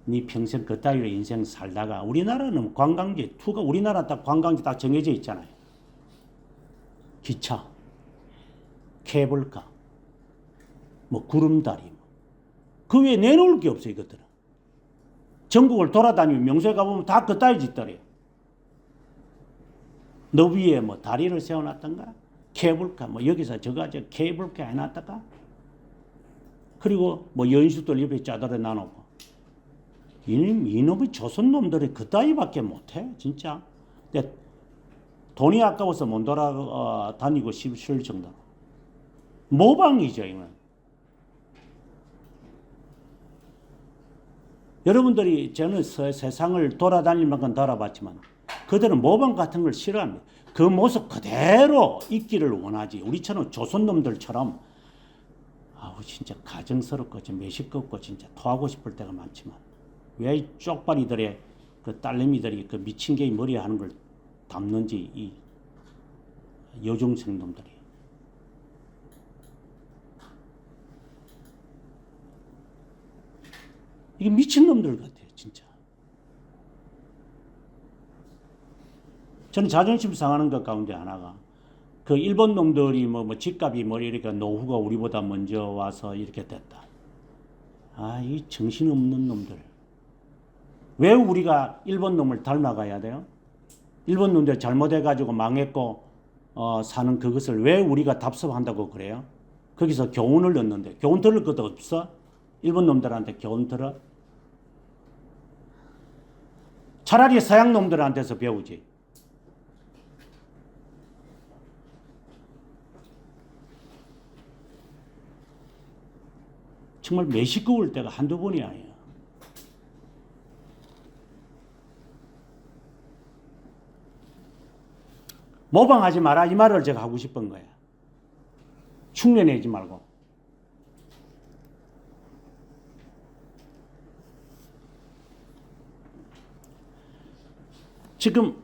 네 평생 그따위로 인생 살다가 우리나라는 관광지 투가 우리나라 딱 관광지 딱 정해져 있잖아요. 기차, 케이블카, 뭐 구름다리, 그 외에 내놓을 게 없어요. 이것들은 전국을 돌아다니면 명소에 가보면 다 그따위 짓더래요. 너 위에 뭐 다리를 세워놨던가, 케이블카 뭐 여기서 저가 저 케이블카 해놨다가, 그리고 뭐 연수들 옆에 짜들어 놔놓고. 이놈의 조선 놈들이 그따위밖에 못해 진짜. 근데 돈이 아까워서 못 돌아다니고 싶을 정도로 모방이죠 이건. 여러분들이 저는 세상을 돌아다닐 만큼 돌아봤지만 그들은 모방 같은 걸 싫어합니다. 그 모습 그대로 있기를 원하지. 우리처럼 조선놈들처럼 아우 진짜 가정스럽고 매식겁고 진짜 토하고 싶을 때가 많지만 왜 이 쪽발이들의 그 딸내미들이 그 미친 개의 머리에 하는 걸 담는지 이 여중생 놈들이. 이게 미친 놈들 같아요 진짜. 저는 자존심 상하는 것 가운데 하나가 그 일본 놈들이 뭐 집값이 이렇게 노후가 우리보다 먼저 와서 이렇게 됐다. 아, 이 정신없는 놈들. 왜 우리가 일본 놈을 닮아가야 돼요? 일본 놈들 잘못해가지고 망했고 사는 그것을 왜 우리가 답습한다고 그래요? 거기서 교훈을 얻는데 교훈 들을 것도 없어? 일본 놈들한테 교훈 들어? 차라리 서양 놈들한테서 배우지. 정말 매시꺼울 때가 한두 번이 아니에요. 모방하지 마라 이 말을 제가 하고 싶은 거예요. 흉내내지 말고. 지금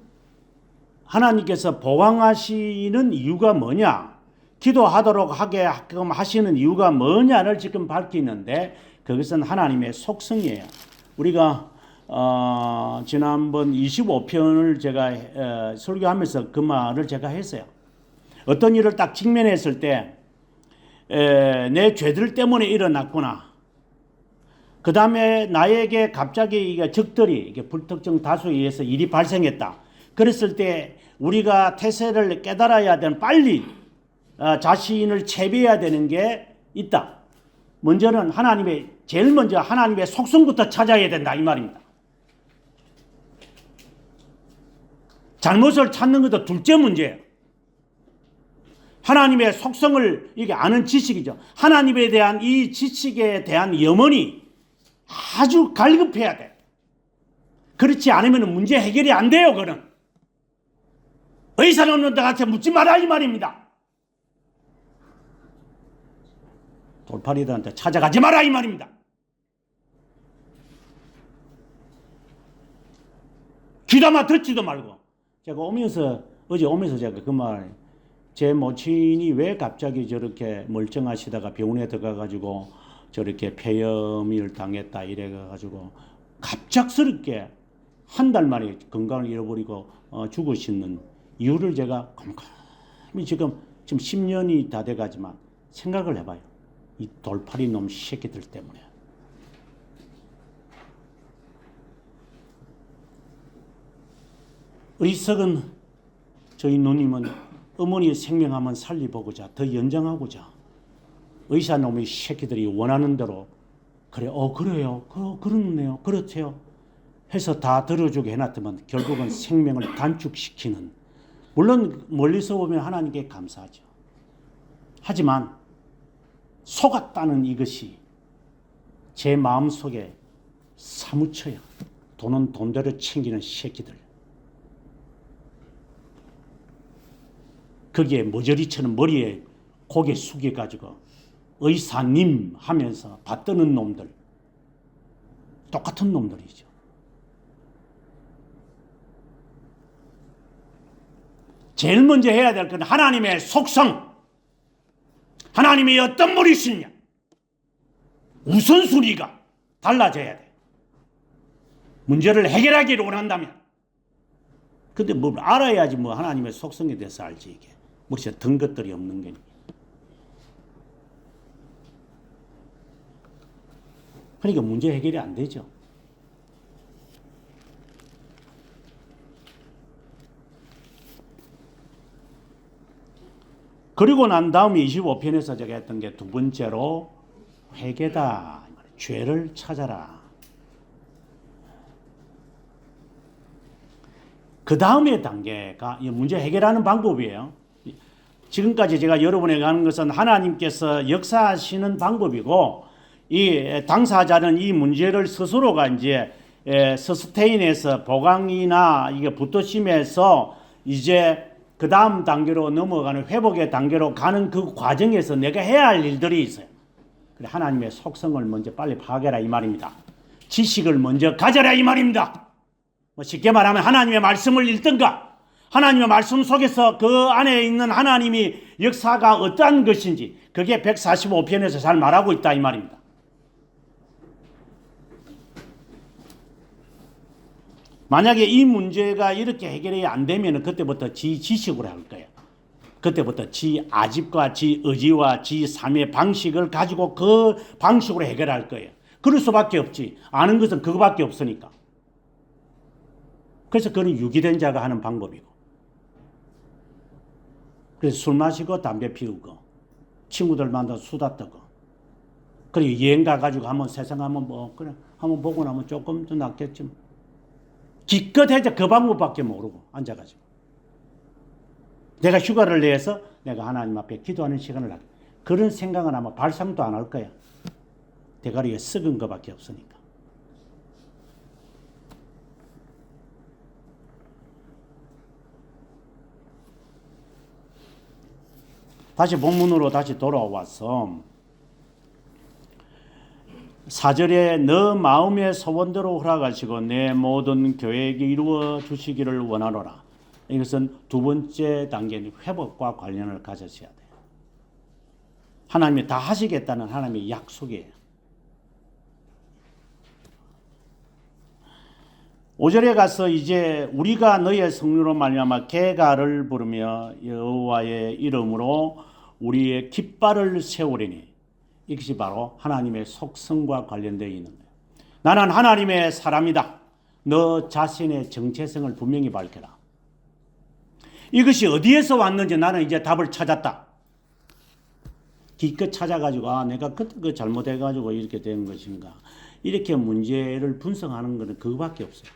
하나님께서 보강하시는 이유가 뭐냐? 기도하도록 하게 하시는 이유가 뭐냐를 지금 밝히는데 그것은 하나님의 속성이에요. 우리가 지난번 25편을 제가 설교하면서 그 말을 제가 했어요. 어떤 일을 딱 직면했을 때 내 죄들 때문에 일어났구나. 그 다음에 나에게 갑자기 이게 적들이 이게 불특정 다수에 의해서 일이 발생했다. 그랬을 때 우리가 태세를 깨달아야 되는 빨리 자신을 채비해야 되는 게 있다. 먼저는 제일 먼저 하나님의 속성부터 찾아야 된다 이 말입니다. 잘못을 찾는 것도 둘째 문제예요. 하나님의 속성을 이게 아는 지식이죠. 하나님에 대한 이 지식에 대한 염원이 아주 갈급해야 돼. 그렇지 않으면 문제 해결이 안 돼요. 그는 의사 없는 데한테 묻지 마라 이 말입니다. 돌팔이들한테 찾아가지 마라 이 말입니다. 귀담아 듣지도 말고. 제가 어제 오면서 제가 그 말, 제 모친이 왜 갑자기 저렇게 멀쩡하시다가 병원에 들어가가지고 저렇게 폐렴을 당했다 이래가지고 갑작스럽게 한 달 만에 건강을 잃어버리고 죽으시는 이유를 제가 곰곰이 지금 10년이 다 돼가지만 생각을 해봐요. 이 돌팔이 놈 새끼들 때문에. 어리석은 저희 누님은 어머니의 생명 한번 살려보고자 더 연장하고자 의사 놈의 새끼들이 원하는 대로 그래 그래요 그렇네요 그렇대요 해서 다 들어주게 해놨더만 결국은 생명을 단축시키는, 물론 멀리서 보면 하나님께 감사하죠. 하지만 속았다는 이것이 제 마음속에 사무쳐요. 돈은 돈대로 챙기는 새끼들. 거기에 머저리처럼 머리에 고개 숙여가지고 의사님 하면서 받드는 놈들. 똑같은 놈들이죠. 제일 먼저 해야 될 건 하나님의 속성, 하나님이 어떤 분이시냐, 우선순위가 달라져야 돼. 문제를 해결하기를 원한다면. 근데 뭘 알아야지 뭐 하나님의 속성에 대해서 알지 이게. 머리에 든 것들이 없는 거니. 그러니까 문제 해결이 안 되죠. 그리고 난 다음에 25편에서 제가 했던 게 두 번째로 회개다. 죄를 찾아라. 그 다음의 단계가 문제 해결하는 방법이에요. 지금까지 제가 여러분에게 하는 것은 하나님께서 역사하시는 방법이고, 이 당사자는 이 문제를 스스로가 이제 서스테인에서 보강이나 이게 붙어심에서 이제 그 다음 단계로 넘어가는 회복의 단계로 가는 그 과정에서 내가 해야 할 일들이 있어요. 그래, 하나님의 속성을 먼저 빨리 파악해라 이 말입니다. 지식을 먼저 가져라 이 말입니다. 뭐 쉽게 말하면 하나님의 말씀을 읽든가, 하나님의 말씀 속에서 그 안에 있는 하나님이 역사가 어떠한 것인지, 그게 145편에서 잘 말하고 있다 이 말입니다. 만약에 이 문제가 이렇게 해결이 안 되면 그때부터 지 지식으로 할 거예요. 그때부터 지 아집과 지 의지와 지 삶의 방식을 가지고 그 방식으로 해결할 거예요. 그럴 수밖에 없지. 아는 것은 그거밖에 없으니까. 그래서 그건 유기된 자가 하는 방법이고. 그래서 술 마시고 담배 피우고 친구들 만나서 수다 떠고, 그리고 여행 가가지고 한번 세상 한번 그래 한번 보고 나면 조금 더 낫겠지. 기껏 해서 그 방법밖에 모르고 앉아가지고 내가 휴가를 내서 내가 하나님 앞에 기도하는 시간을 하게, 그런 생각은 아마 발상도 안 할 거야. 대가리에 썩은 것밖에 없으니까. 다시 본문으로 다시 돌아와서 4절에 너 마음의 소원대로 허락하시고 내 모든 계획이 이루어 주시기를 원하노라. 이것은 두 번째 단계는 회복과 관련을 가졌어야 돼요. 하나님이 다 하시겠다는 하나님의 약속이에요. 5절에 가서 이제 우리가 너의 성령으로 말미암아 개가를 부르며 여호와의 이름으로 우리의 깃발을 세우리니, 이것이 바로 하나님의 속성과 관련되어 있는 거예요. 나는 하나님의 사람이다. 너 자신의 정체성을 분명히 밝혀라. 이것이 어디에서 왔는지 나는 이제 답을 찾았다. 기껏 찾아가지고 내가 그때 잘못해가지고 이렇게 된 것인가, 이렇게 문제를 분석하는 것은 그거밖에 없어요.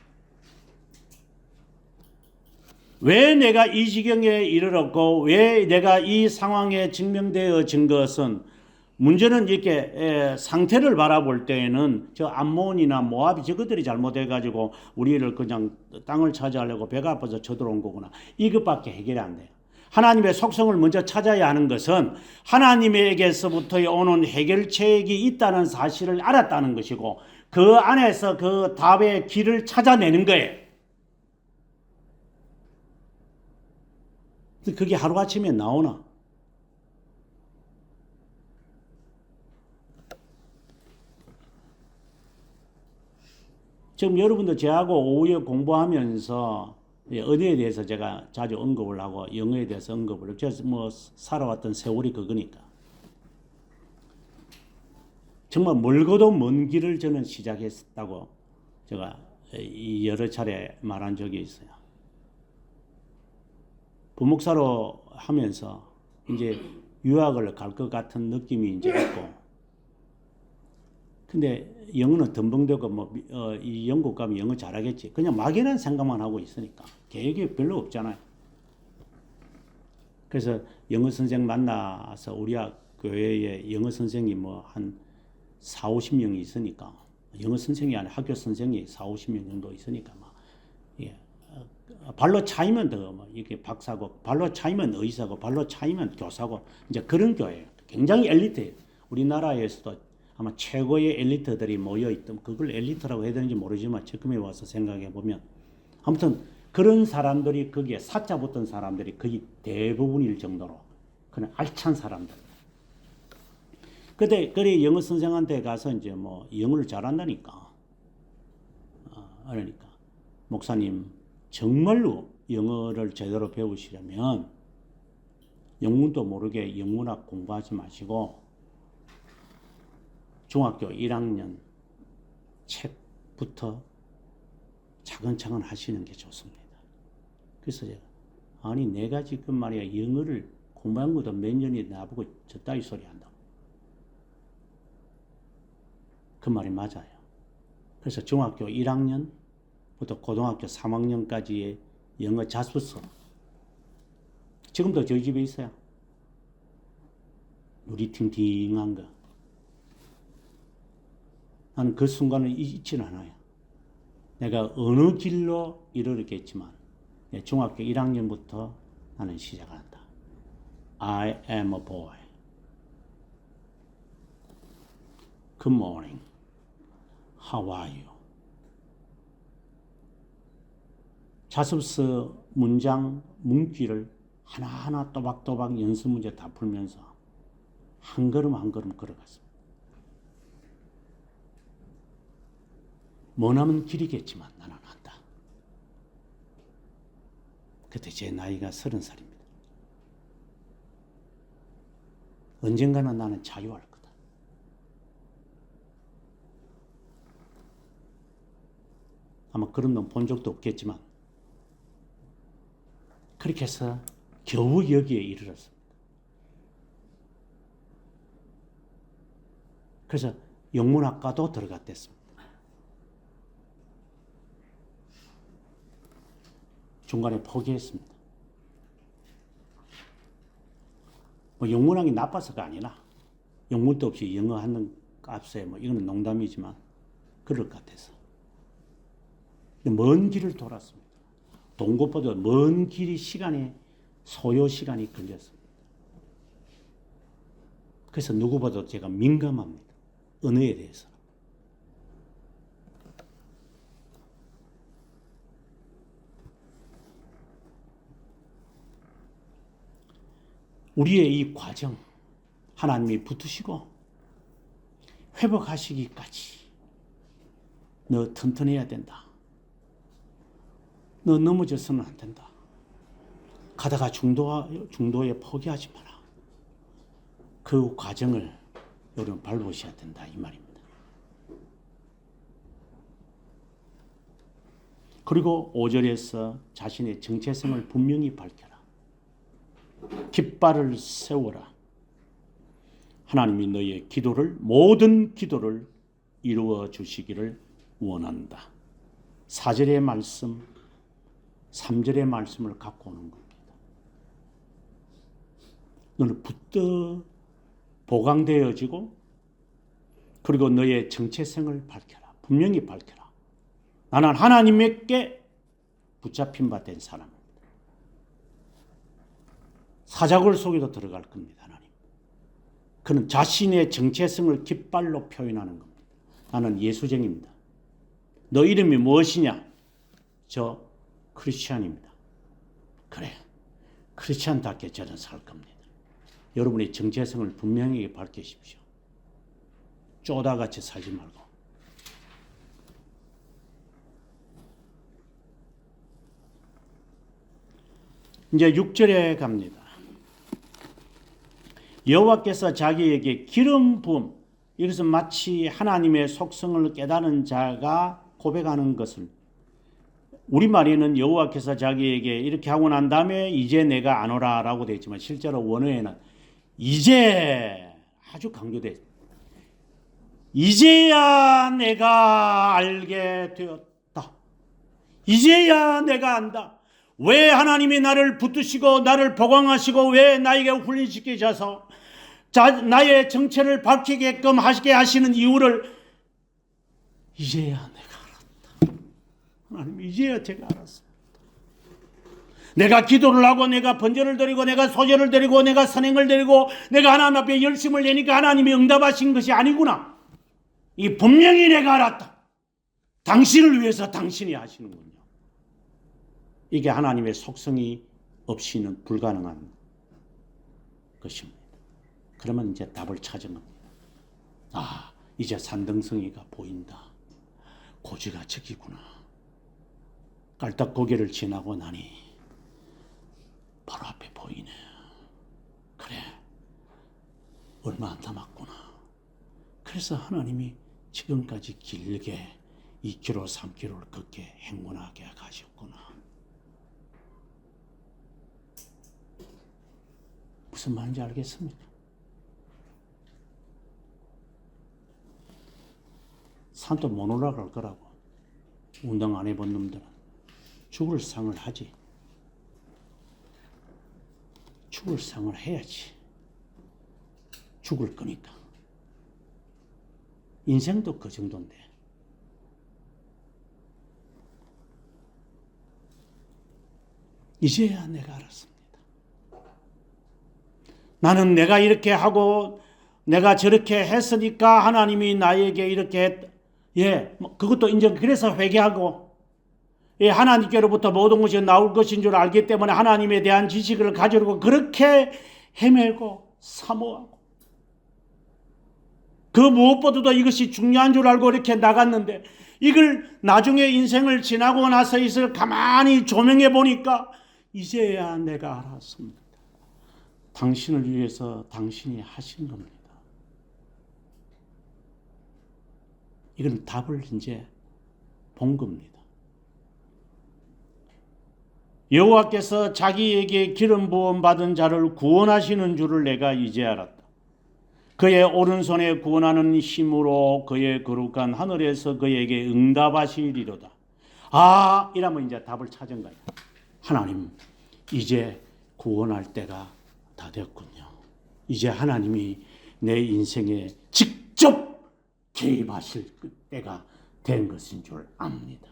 왜 내가 이 지경에 이르렀고 왜 내가 이 상황에 직면되어진 것은, 문제는 이렇게 상태를 바라볼 때에는 저 암몬이나 모압이 저것들이 잘못해가지고 우리를 그냥 땅을 차지하려고 배가 아파서 쳐들어온 거구나, 이것밖에 해결이 안 돼요. 하나님의 속성을 먼저 찾아야 하는 것은 하나님에게서부터 오는 해결책이 있다는 사실을 알았다는 것이고 그 안에서 그 답의 길을 찾아내는 거예요. 그게 하루아침에 나오나? 지금 여러분도 저하고 오후에 공부하면서 언어에 대해서 제가 자주 언급을 하고 영어에 대해서 언급을 하고 제가 뭐 살아왔던 세월이 그거니까 정말 멀고도 먼 길을 저는 시작했다고 제가 여러 차례 말한 적이 있어요. 부목사로 하면서 이제 유학을 갈 것 같은 느낌이 이제 있고, 근데 영어는 덤벙대고 이 영국 가면 영어 잘하겠지. 그냥 막연한 생각만 하고 있으니까 계획이 별로 없잖아요. 그래서 영어 선생 만나서 우리 교회에 영어 선생이 뭐 한 4, 50명이 있으니까 영어 선생이 아니라 학교 선생이 4, 50명 정도 있으니까 막 예. 발로 차이면 더 뭐 이렇게 박사고 발로 차이면 의사고 발로 차이면 교사고 이제 그런 교회예요. 굉장히 엘리트예요. 우리나라에서도 아마 최고의 엘리트들이 모여있던 그걸 엘리트라고 해야 되는지 모르지만 지금에 와서 생각해 보면 아무튼 그런 사람들이 거기에 사자 붙은 사람들이 거의 대부분일 정도로 그런 알찬 사람들. 그래 영어 선생한테 가서 이제 뭐 영어를 잘한다니까. 그러니까 목사님 정말로 영어를 제대로 배우시려면 영문도 모르게 영문학 공부하지 마시고 중학교 1학년 책부터 차근차근 하시는 게 좋습니다. 그래서 제가 아니 내가 지금 말이야 영어를 공부한 것도 몇 년이 나보고 저따위 소리 한다고. 그 말이 맞아요. 그래서 중학교 1학년부터 고등학교 3학년까지의 영어 자습서 지금도 저희 집에 있어요. 누리팅팅한 거. 나는 그 순간을 잊지는 않아요. 내가 어느 길로 이르렀겠지만 중학교 1학년부터 나는 시작한다. I am a boy. Good morning. How are you? 자습서 문장, 문귀를 하나하나 또박또박 연습 문제 다 풀면서 한 걸음 한 걸음 걸어갔습니다. 머나먼 길이겠지만 나는 한다. 그때 제 나이가 30살입니다. 언젠가는 나는 자유할 거다. 아마 그런 놈 본 적도 없겠지만 그렇게 해서 겨우 여기에 이르렀습니다. 그래서 영문학과도 들어갔댔습니다. 중간에 포기했습니다. 뭐 영문학이 나빠서가 아니라 영문도 없이 영어 하는 값에 뭐 이거는 농담이지만 그럴 것 같아서 먼 길을 돌았습니다. 동급보다 먼 길이 소요 시간이 걸렸습니다. 그래서 누구보다 제가 민감합니다. 언어에 대해서. 우리의 이 과정 하나님이 붙으시고 회복하시기까지 너 튼튼해야 된다. 너 넘어져서는 안 된다. 가다가 중도에 포기하지 마라. 그 과정을 여러분 밟으셔야 된다 이 말입니다. 그리고 5절에서 자신의 정체성을 분명히 밝혀라. 깃발을 세워라. 하나님이 너의 모든 기도를 이루어 주시기를 원한다. 4절의 말씀, 3절의 말씀을 갖고 오는 겁니다. 너는 붙들어 보강되어지고 그리고 너의 정체성을 밝혀라. 분명히 밝혀라. 나는 하나님께 붙잡힌 바 된 사람입니다. 사자굴 속에도 들어갈 겁니다. 하나님. 그는 자신의 정체성을 깃발로 표현하는 겁니다. 나는 예수쟁입니다. 너 이름이 무엇이냐? 저 크리스찬입니다. 그래, 크리스찬답게 저는 살 겁니다. 여러분의 정체성을 분명하게 밝히십시오. 쪼다같이 살지 말고. 이제 6절에 갑니다. 여호와께서 자기에게 기름 부음, 이것은 마치 하나님의 속성을 깨달은 자가 고백하는 것을, 우리말에는 여호와께서 자기에게 이렇게 하고 난 다음에 이제 내가 아노라 라고 되어 있지만 실제로 원어에는 이제 아주 강조되어 있습니다. 이제야 내가 알게 되었다. 이제야 내가 안다. 왜 하나님이 나를 붙드시고 나를 보강하시고 왜 나에게 훈련시키셔서 나의 정체를 밝히게끔 하시게 하시는 이유를 이제야 내가 알았다. 하나님, 이제야 제가 알았습니다. 내가 기도를 하고 내가 번제를 드리고 내가 소제를 드리고 내가 선행을 드리고 내가 하나님 앞에 열심을 내니까 하나님이 응답하신 것이 아니구나. 이 분명히 내가 알았다. 당신을 위해서 당신이 하시는군요. 이게 하나님의 속성이 없이는 불가능한 것입니다. 그러면 이제 답을 찾은 겁니다. 아, 이제 산등성이가 보인다. 고지가 저기구나. 깔딱 고개를 지나고 나니 바로 앞에 보이네. 그래, 얼마 안 남았구나. 그래서 하나님이 지금까지 길게 2km, 3km를 걷게 행운하게 가셨구나. 무슨 말인지 알겠습니까? 산도 못 올라갈 거라고. 운동 안 해본 놈들은 죽을 상을 하지. 죽을 상을 해야지. 죽을 거니까. 인생도 그 정도인데. 이제야 내가 알았습니다. 나는 내가 이렇게 하고 내가 저렇게 했으니까 하나님이 나에게 이렇게 그것도 인정. 그래서 회개하고 하나님께로부터 모든 것이 나올 것인 줄 알기 때문에 하나님에 대한 지식을 가지고 그렇게 헤매고 사모하고 그 무엇보다도 이것이 중요한 줄 알고 이렇게 나갔는데 이걸 나중에 인생을 지나고 나서 이것을 가만히 조명해 보니까 이제야 내가 알았습니다. 당신을 위해서 당신이 하신 겁니다. 이건 답을 이제 본 겁니다. 여호와께서 자기에게 기름 부음 받은 자를 구원하시는 줄을 내가 이제 알았다. 그의 오른손에 구원하는 힘으로 그의 거룩한 하늘에서 그에게 응답하시리로다. 아, 이러면 이제 답을 찾은 거예요. 하나님, 이제 구원할 때가 다 됐군요. 이제 하나님이 내 인생에 직접 개입하실 때가 된 것인 줄 압니다.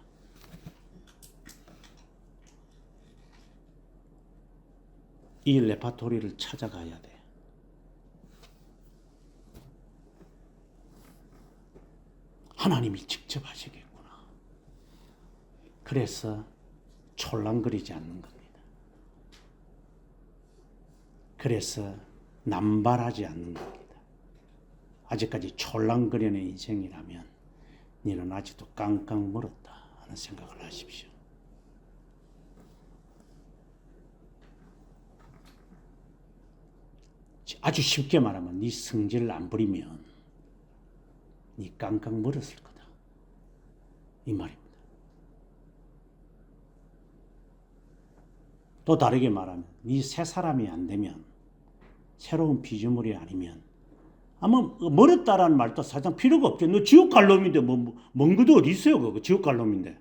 이 레파토리를 찾아가야 돼. 하나님이 직접 하시겠구나. 그래서 촐랑거리지 않는 겁니다. 그래서 남발하지 않는 겁니다. 아직까지 촐랑거리는 인생이라면 너는 아직도 깡깡 멀었다 하는 생각을 하십시오. 아주 쉽게 말하면 네 성질을 안 부리면 네 깡깡 멀었을 거다. 이 말입니다. 또 다르게 말하면 네 새 사람이 안 되면 새로운 피조물이 아니면 아마 멀었다라는 말도 사실 필요가 없죠. 너 지옥 갈 놈인데 먼 것도 어디 있어요. 그거 지옥 갈 놈인데.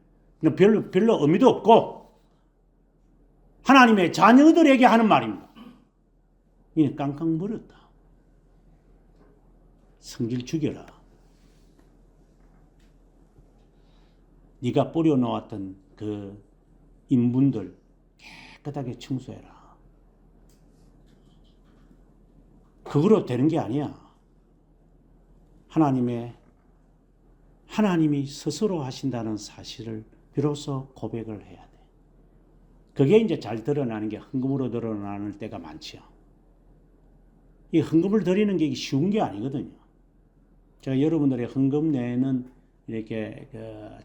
별로 의미도 없고 하나님의 자녀들에게 하는 말입니다. 이는 깡깡 멀었다. 성질 죽여라. 네가 뿌려놓았던 그 인분들 깨끗하게 청소해라. 그거로 되는 게 아니야. 하나님이 스스로 하신다는 사실을 비로소 고백을 해야 돼. 그게 이제 잘 드러나는 게 헌금으로 드러나는 때가 많죠. 이 헌금을 드리는 게 쉬운 게 아니거든요. 제가 여러분들의 헌금 내에는 이렇게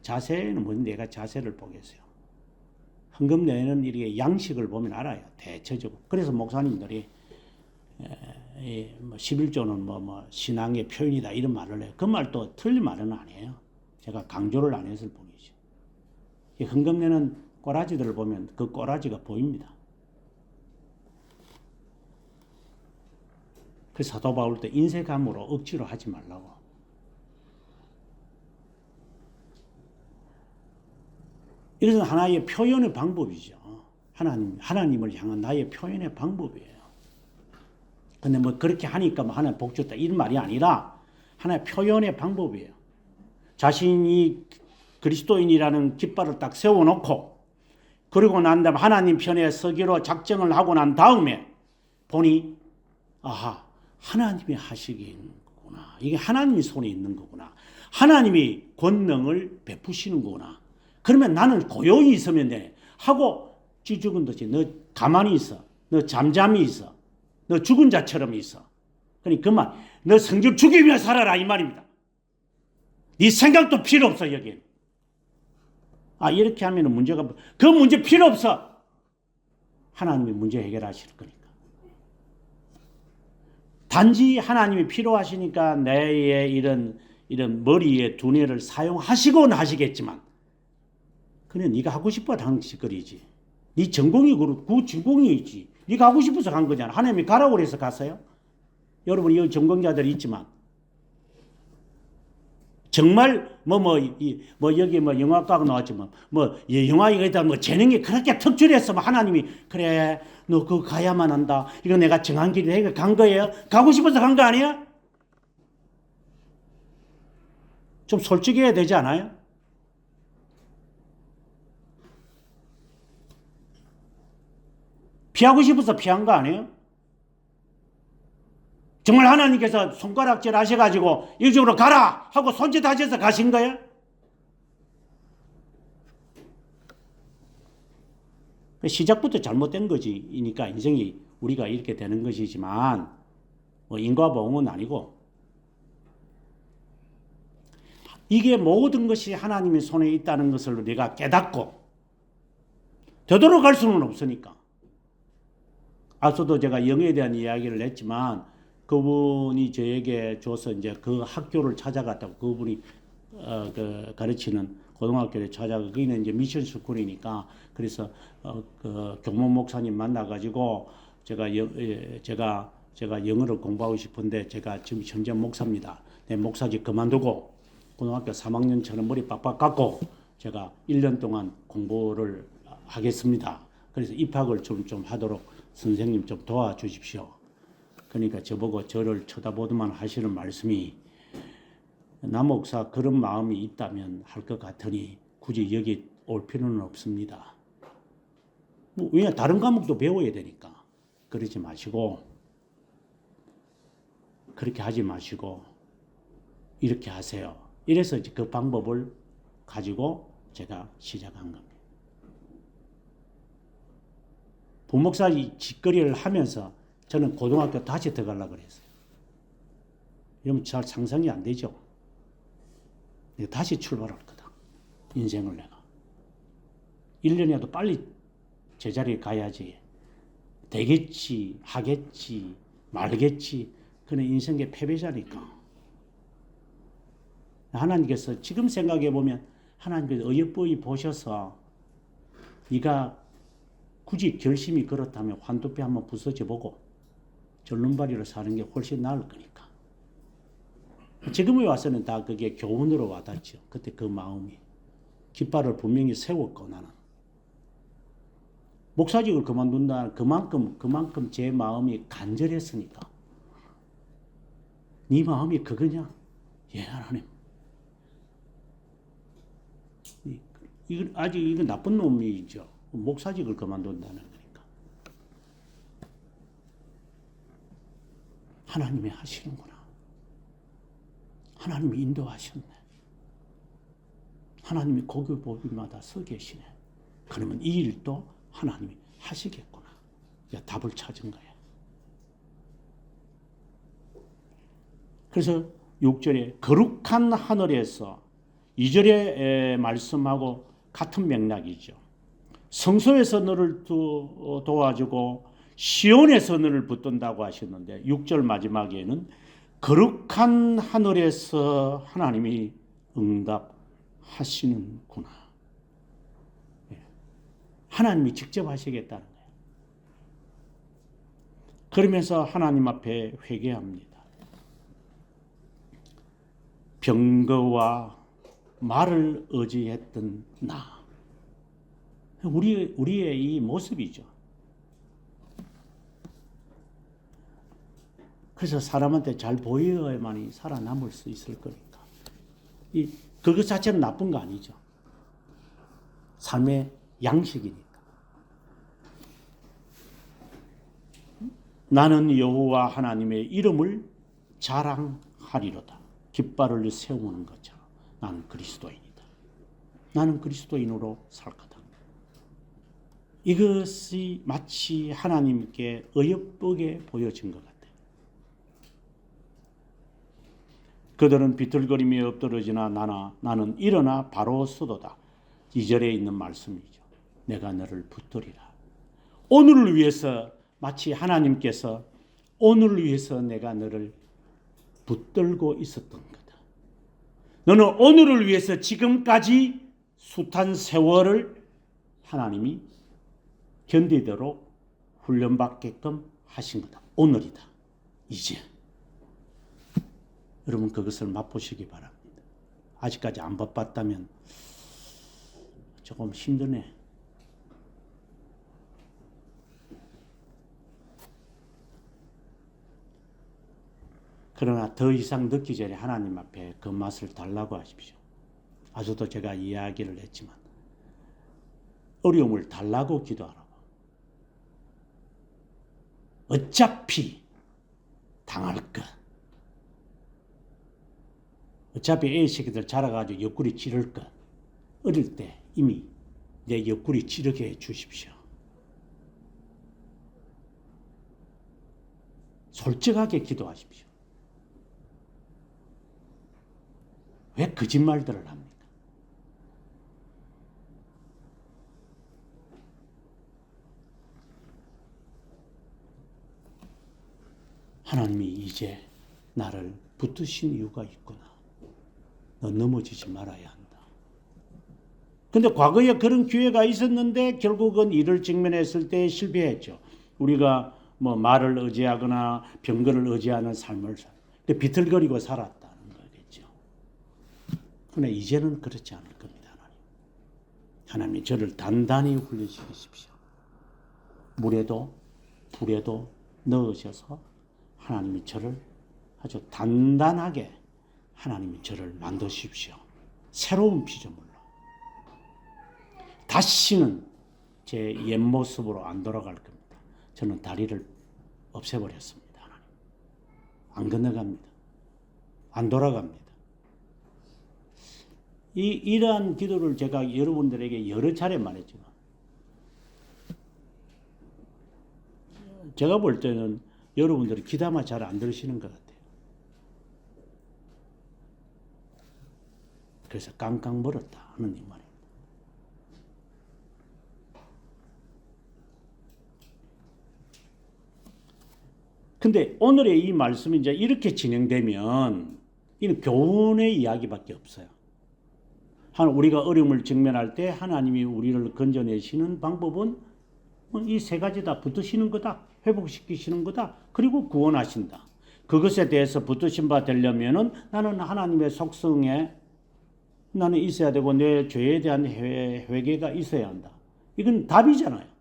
자세는 뭔지 내가 자세를 보겠어요. 헌금 내에는 이렇게 양식을 보면 알아요. 대체적으로. 그래서 목사님들이 11조는 신앙의 표현이다 이런 말을 해요. 그 말도 틀린 말은 아니에요. 제가 강조를 안 했을 뿐이죠. 이 헌금 내는 꼬라지들을 보면 그 꼬라지가 보입니다. 그래서 사도 바울도 인색함으로 억지로 하지 말라고. 이것은 하나의 표현의 방법이죠. 하나님을 향한 나의 표현의 방법이에요. 근데 그렇게 하니까 하나님 복 줬다 이런 말이 아니라 하나의 표현의 방법이에요. 자신이 그리스도인이라는 깃발을 딱 세워놓고 그리고 난 다음에 하나님 편에 서기로 작정을 하고 난 다음에 보니 아하 하나님이 하시겠구나. 이게 하나님의 손에 있는 거구나. 하나님이 권능을 베푸시는 거구나. 그러면 나는 고요히 있으면 돼. 하고 쥐죽은 듯이 너 가만히 있어. 너 잠잠히 있어. 너 죽은 자처럼 있어. 그러니까 그 말, 너 성질 죽이며 살아라 이 말입니다. 네 생각도 필요 없어 여기. 이렇게 하면 문제가 그 문제 필요 없어. 하나님이 문제 해결하실 거니까. 단지 하나님이 필요하시니까 내의 이런 머리의 두뇌를 사용하시곤 하시겠지만 그냥 네가 하고 싶어 하는 짓거리지. 네 전공이 그 전공이지. 네가 하고 싶어서 간 거잖아. 하나님이 가라고 그래서 갔어요. 여러분 여기 전공자들이 있지만 정말 여기 영화과가 나왔지만 영화가 있다 재능이 그렇게 특출했으면 하나님이 그래 너 그거 가야만 한다. 이거 내가 정한 길이 내가 간 거예요. 가고 싶어서 간 거 아니야? 좀 솔직해야 되지 않아요? 피하고 싶어서 피한 거 아니에요? 정말 하나님께서 손가락질 하셔가지고 이쪽으로 가라 하고 손짓하셔서 가신 거예요? 시작부터 잘못된 거지니까 인생이 우리가 이렇게 되는 것이지만 인과보응은 아니고 이게 모든 것이 하나님의 손에 있다는 것을 내가 깨닫고 되도록할 수는 없으니까. 앞서도 제가 영에 대한 이야기를 했지만 그분이 저에게 줘서 이제 그 학교를 찾아갔다고 그분이 가르치는 고등학교를 찾아가 거기는 이제 미션 스쿨이니까 그래서 그 교문 목사님 만나가지고 제가 영어를 공부하고 싶은데 제가 지금 현재 목사입니다. 내 목사직 그만두고 고등학교 3학년처럼 머리 빡빡 깎고 제가 1년 동안 공부를 하겠습니다. 그래서 입학을 좀 하도록 선생님 좀 도와주십시오. 그러니까 저보고 저를 쳐다보더만 하시는 말씀이 남 목사 그런 마음이 있다면 할 것 같으니 굳이 여기 올 필요는 없습니다. 왜냐 다른 과목도 배워야 되니까. 그러지 마시고 그렇게 하지 마시고 이렇게 하세요. 이래서 이제 그 방법을 가지고 제가 시작한 겁니다. 부목사 짓거리를 하면서 저는 고등학교 다시 들어가려고 그랬어요. 이러면 잘 상상이 안 되죠. 내가 다시 출발할 거다. 인생을 내가. 1년이라도 빨리 제자리에 가야지. 되겠지, 하겠지, 말겠지. 그는 인생의 패배자니까. 하나님께서 지금 생각해 보면 하나님께서 어여쁘이 보셔서 네가 굳이 결심이 그렇다면 환도뼈 한번 부서져 보고 절름발이로 사는 게 훨씬 나을 거니까. 지금에 와서는 다 그게 교훈으로 와닿죠. 그때 그 마음이. 깃발을 분명히 세웠고 나는. 목사직을 그만둔다 그만큼 제 마음이 간절했으니까. 네 마음이 그거냐? 예, 하나님. 이건 나쁜 놈이죠. 목사직을 그만둔다는 거니까. 하나님이 하시는구나. 하나님이 인도하셨네. 하나님이 고교법위마다 서 계시네. 그러면 이 일도 하나님이 하시겠구나. 답을 찾은 거야. 그래서 6절에 거룩한 하늘에서 2절에 말씀하고 같은 맥락이죠. 성소에서 너를 도와주고 시온에서 너를 붙든다고 하셨는데 6절 마지막에는 거룩한 하늘에서 하나님이 응답하시는구나. 하나님이 직접 하시겠다는 거예요. 그러면서 하나님 앞에 회개합니다. 병거와 말을 의지했던 나. 우리의 이 모습이죠. 그래서 사람한테 잘 보여야만이 살아남을 수 있을 거니까. 그것 자체는 나쁜 거 아니죠. 삶의 양식이니까. 나는 여호와 하나님의 이름을 자랑하리로다. 깃발을 세우는 것처럼 나는 그리스도인이다. 나는 그리스도인으로 살 거다. 이것이 마치 하나님께 어여쁘게 보여진 것 같아요. 그들은 비틀거리며 엎드러지나 나는 일어나 바로 서도다. 2절에 있는 말씀이죠. 내가 너를 붙들리라. 오늘을 위해서 마치 하나님께서 오늘을 위해서 내가 너를 붙들고 있었던 거다. 너는 오늘을 위해서 지금까지 숱한 세월을 하나님이 견디도록 훈련받게끔 하신 거다. 오늘이다. 이제. 여러분 그것을 맛보시기 바랍니다. 아직까지 안 맛봤다면 조금 힘드네. 그러나 더 이상 늦기 전에 하나님 앞에 그 맛을 달라고 하십시오. 아주도 제가 이야기를 했지만 어려움을 달라고 기도하라고. 어차피 당할 것. 어차피 애 새끼들 자라가지고 옆구리 찌를 것. 어릴 때 이미 내 옆구리 찌르게 해 주십시오. 솔직하게 기도하십시오. 왜 거짓말들을 합니까? 하나님이 이제 나를 붙드신 이유가 있구나. 너 넘어지지 말아야 한다. 근데 과거에 그런 기회가 있었는데 결국은 이를 직면했을 때 실패했죠. 우리가 뭐 말을 의지하거나 병거를 의지하는 삶을 근데 비틀거리고 살았다는 거겠죠. 그런데 이제는 그렇지 않을 겁니다. 하나님 저를 단단히 훈련시키십시오. 물에도 불에도 넣으셔서 하나님이 저를 아주 단단하게 하나님이 저를 만드십시오. 새로운 피조물로. 다시는 제 옛 모습으로 안 돌아갈 겁니다. 저는 다리를 없애버렸습니다. 하나님. 안 건너갑니다. 안 돌아갑니다. 이러한 기도를 제가 여러분들에게 여러 차례 말했지만 제가 볼 때는 여러분들이 귀담아 잘 안 들으시는 것 같아요. 그래서 깡깡 멀었다 하는 이 말입니다. 근데 오늘의 이 말씀이 이제 이렇게 진행되면 이는 교훈의 이야기밖에 없어요. 우리가 어려움을 직면할 때 하나님이 우리를 건져내시는 방법은 이 세 가지 다 붙드시는 거다. 회복시키시는 거다. 그리고 구원하신다. 그것에 대해서 붙드신 바 되려면은 나는 하나님의 속성에 나는 있어야 되고 내 죄에 대한 회개가 있어야 한다. 이건 답이잖아요.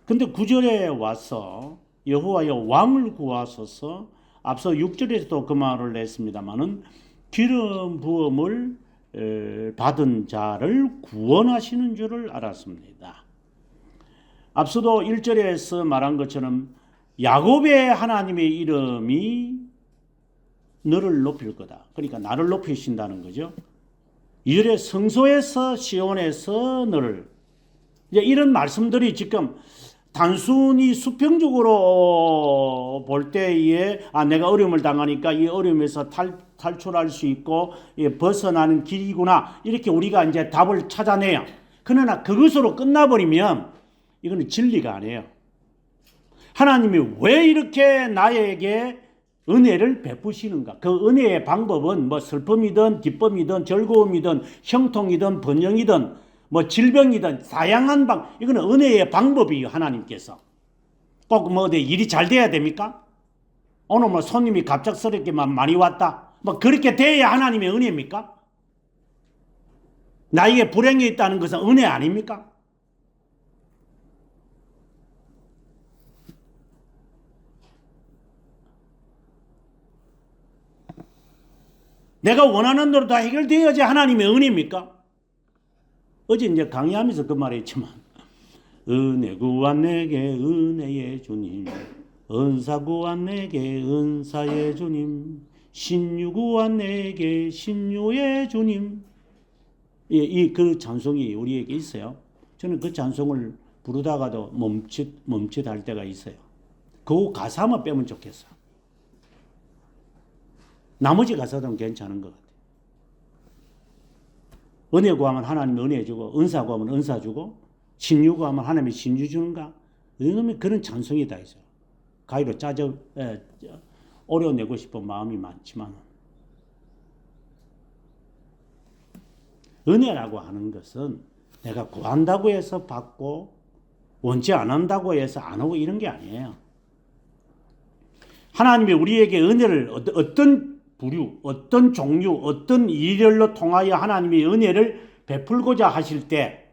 근데 9절에 와서 여호와여 왕을 구하소서 앞서 6절에서도 그 말을 했습니다마는 기름 부음을 받은 자를 구원하시는 줄을 알았습니다. 앞서도 1절에서 말한 것처럼 야곱의 하나님의 이름이 너를 높일 거다. 그러니까 나를 높이신다는 거죠. 2절에 성소에서 시온에서 너를, 이제 이런 말씀들이 지금 단순히 수평적으로 볼 때에 내가 어려움을 당하니까 이 어려움에서 탈출할 수 있고 벗어나는 길이구나, 이렇게 우리가 이제 답을 찾아내요. 그러나 그것으로 끝나버리면 이거는 진리가 아니에요. 하나님이 왜 이렇게 나에게 은혜를 베푸시는가? 그 은혜의 방법은 뭐 슬픔이든 기쁨이든 즐거움이든 형통이든 번영이든 뭐 질병이든 다양한 이거는 은혜의 방법이에요. 하나님께서 꼭 뭐 어디 일이 잘 돼야 됩니까? 오늘 뭐 손님이 갑작스럽게만 많이 왔다, 뭐 그렇게 돼야 하나님의 은혜입니까? 나에게 불행이 있다는 것은 은혜 아닙니까? 내가 원하는 대로 다 해결되어야지 하나님의 은혜입니까? 어제 이제 강의하면서 그 말했지만, 은혜 구한 내게 은혜의 주님, 은사 구한 내게 은사의 주님, 신유 구한 내게 신유의 주님. 그 찬송이 우리에게 있어요. 저는 그 찬송을 부르다가도 멈칫할 때가 있어요. 그 가사만 빼면 좋겠어. 나머지 가사들은 괜찮은 것 같아요. 은혜 구하면 하나님이 은혜 주고, 은사 구하면 은사 주고, 신유 구하면 하나님이 신유 주는가? 그런 찬송이 다 있어요. 가위로 오려내고 싶은 마음이 많지만, 은혜라고 하는 것은 내가 구한다고 해서 받고, 원치 안 한다고 해서 안 하고 이런 게 아니에요. 하나님이 우리에게 은혜를 어떤 부류, 어떤 종류, 어떤 일들로 통하여 하나님의 은혜를 베풀고자 하실 때,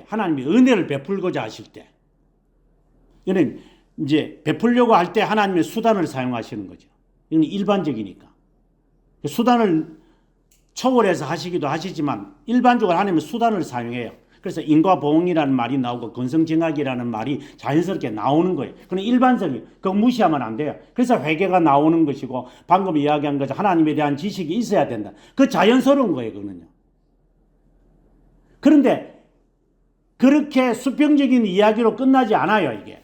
하나님의 은혜를 베풀고자 하실 때, 이는 이제 베풀려고 할 때 하나님의 수단을 사용하시는 거죠. 이건 일반적이니까. 수단을 초월해서 하시기도 하시지만 일반적으로 하나님은 수단을 사용해요. 그래서 인과보응이라는 말이 나오고 건성징악이라는 말이 자연스럽게 나오는 거예요. 그건 일반적인, 그거 무시하면 안 돼요. 그래서 회개가 나오는 것이고, 방금 이야기한 것처럼 하나님에 대한 지식이 있어야 된다. 그 자연스러운 거예요, 그거는요. 그런데 그렇게 수평적인 이야기로 끝나지 않아요, 이게.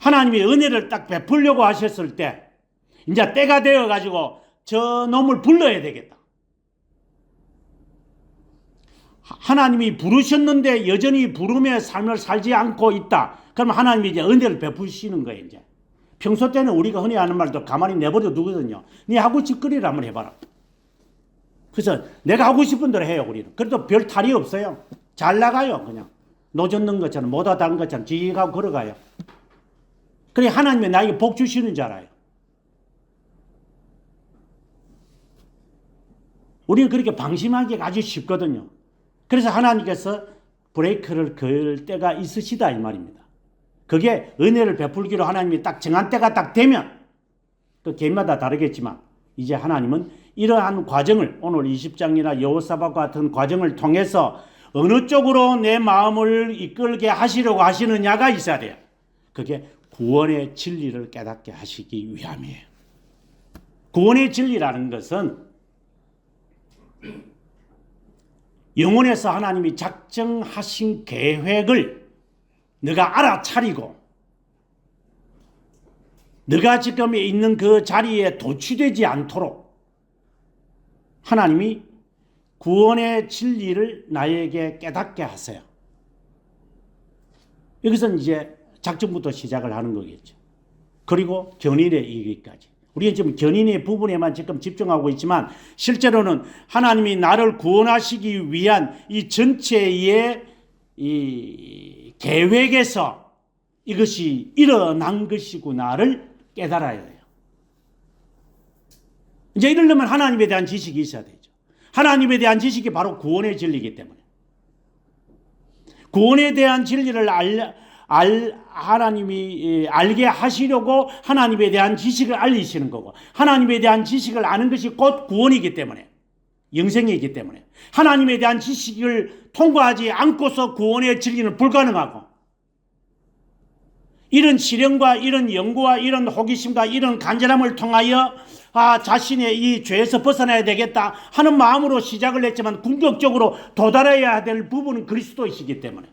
하나님의 은혜를 딱 베풀려고 하셨을 때, 이제 때가 되어가지고 저 놈을 불러야 되겠다. 하나님이 부르셨는데 여전히 부름의 삶을 살지 않고 있다. 그러면 하나님이 이제 은혜를 베푸시는 거예요, 이제. 평소 때는 우리가 흔히 하는 말도 가만히 내버려 두거든요. 네 하고 싶거리를 한번 해봐라. 그래서 내가 하고 싶은 대로 해요, 우리는. 그래도 별 탈이 없어요. 잘 나가요, 그냥. 노젓는 것처럼, 못하다는 것처럼 지직하고 걸어가요. 그래, 하나님이 나에게 복 주시는 줄 알아요. 우리는 그렇게 방심하기가 아주 쉽거든요. 그래서 하나님께서 브레이크를 걸 때가 있으시다, 이 말입니다. 그게 은혜를 베풀기로 하나님이 딱 정한 때가 딱 되면, 그 개인마다 다르겠지만, 이제 하나님은 이러한 과정을, 오늘 20장이나 여호사밧 같은 과정을 통해서 어느 쪽으로 내 마음을 이끌게 하시려고 하시느냐가 있어야 돼요. 그게 구원의 진리를 깨닫게 하시기 위함이에요. 구원의 진리라는 것은 영혼에서 하나님이 작정하신 계획을 네가 알아차리고 네가 지금 있는 그 자리에 도취되지 않도록 하나님이 구원의 진리를 나에게 깨닫게 하세요. 여기서는 이제 작정부터 시작을 하는 거겠죠. 그리고 견인에 이르기까지. 우리는 지금 견인의 부분에만 지금 집중하고 있지만 실제로는 하나님이 나를 구원하시기 위한 이 전체의 이 계획에서 이것이 일어난 것이구나를 깨달아야 해요. 이제 이러려면 하나님에 대한 지식이 있어야 되죠. 하나님에 대한 지식이 바로 구원의 진리이기 때문에 구원에 대한 진리를 하나님이 알게 하시려고 하나님에 대한 지식을 알리시는 거고, 하나님에 대한 지식을 아는 것이 곧 구원이기 때문에 영생이기 때문에 하나님에 대한 지식을 통과하지 않고서 구원의 진리는 불가능하고, 이런 시련과 이런 연구와 이런 호기심과 이런 간절함을 통하여 자신의 이 죄에서 벗어나야 되겠다 하는 마음으로 시작을 했지만 궁극적으로 도달해야 될 부분은 그리스도이시기 때문에,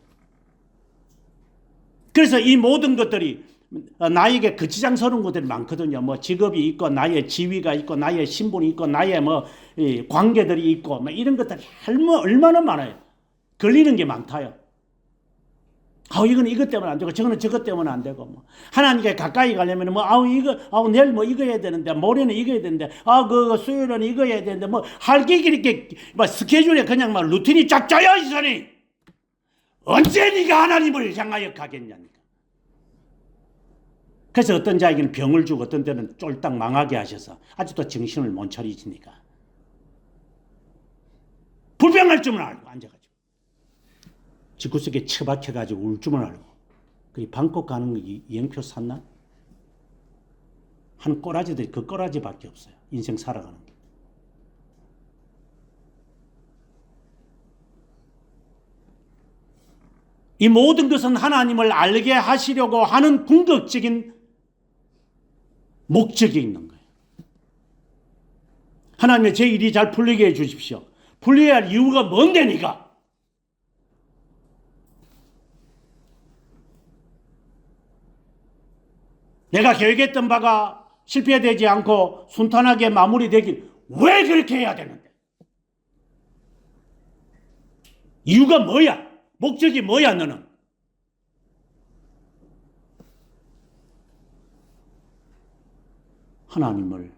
그래서 이 모든 것들이 나에게 거치장스러운 것들이 많거든요. 뭐 직업이 있고 나의 지위가 있고 나의 신분이 있고 나의 뭐 관계들이 있고 뭐 이런 것들이 얼마나 많아요. 걸리는 게 많다요. 이거는 이것 때문에 안 되고 저거는 저것 때문에 안 되고, 뭐 하나님께 가까이 가려면 내일 뭐 이거 해야 되는데, 모레는 이거 해야 되는데, 수요일은 이거 해야 되는데, 뭐 할 게 이렇게 뭐 스케줄에 그냥 막 루틴이 쫙 짜여 있으니 언제 네가 하나님을 향하여 가겠냐니까. 그래서 어떤 자에게는 병을 주고 어떤 때는 쫄딱 망하게 하셔서 아직도 정신을 못 차리시니까 불평할 줄은 알고 앉아가지고 집구석에 처박혀가지고 울 줄은 알고, 그 방콕 가는 거 이행표 샀나? 한 꼬라지들이 그 꼬라지밖에 없어요. 인생 살아가는 게. 이 모든 것은 하나님을 알게 하시려고 하는 궁극적인 목적이 있는 거예요. 하나님의 제 일이 잘 풀리게 해주십시오. 풀려야 할 이유가 뭔데 니가? 내가 계획했던 바가 실패되지 않고 순탄하게 마무리되길 왜 그렇게 해야 되는데? 이유가 뭐야? 목적이 뭐야 너는? 하나님을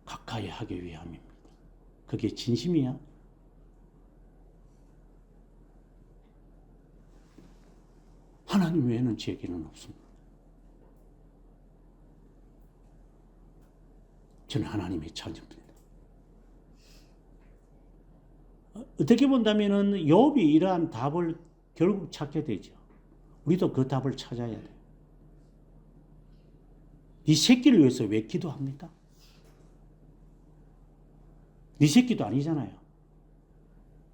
가까이 하기 위함입니다. 그게 진심이야? 하나님 외에는 제게는 없습니다. 저는 하나님의 찬송입니다. 어떻게 본다면은 욥이 이러한 답을 결국 찾게 되죠. 우리도 그 답을 찾아야 돼요. 네 새끼를 위해서 왜 기도합니까? 네 새끼도 아니잖아요.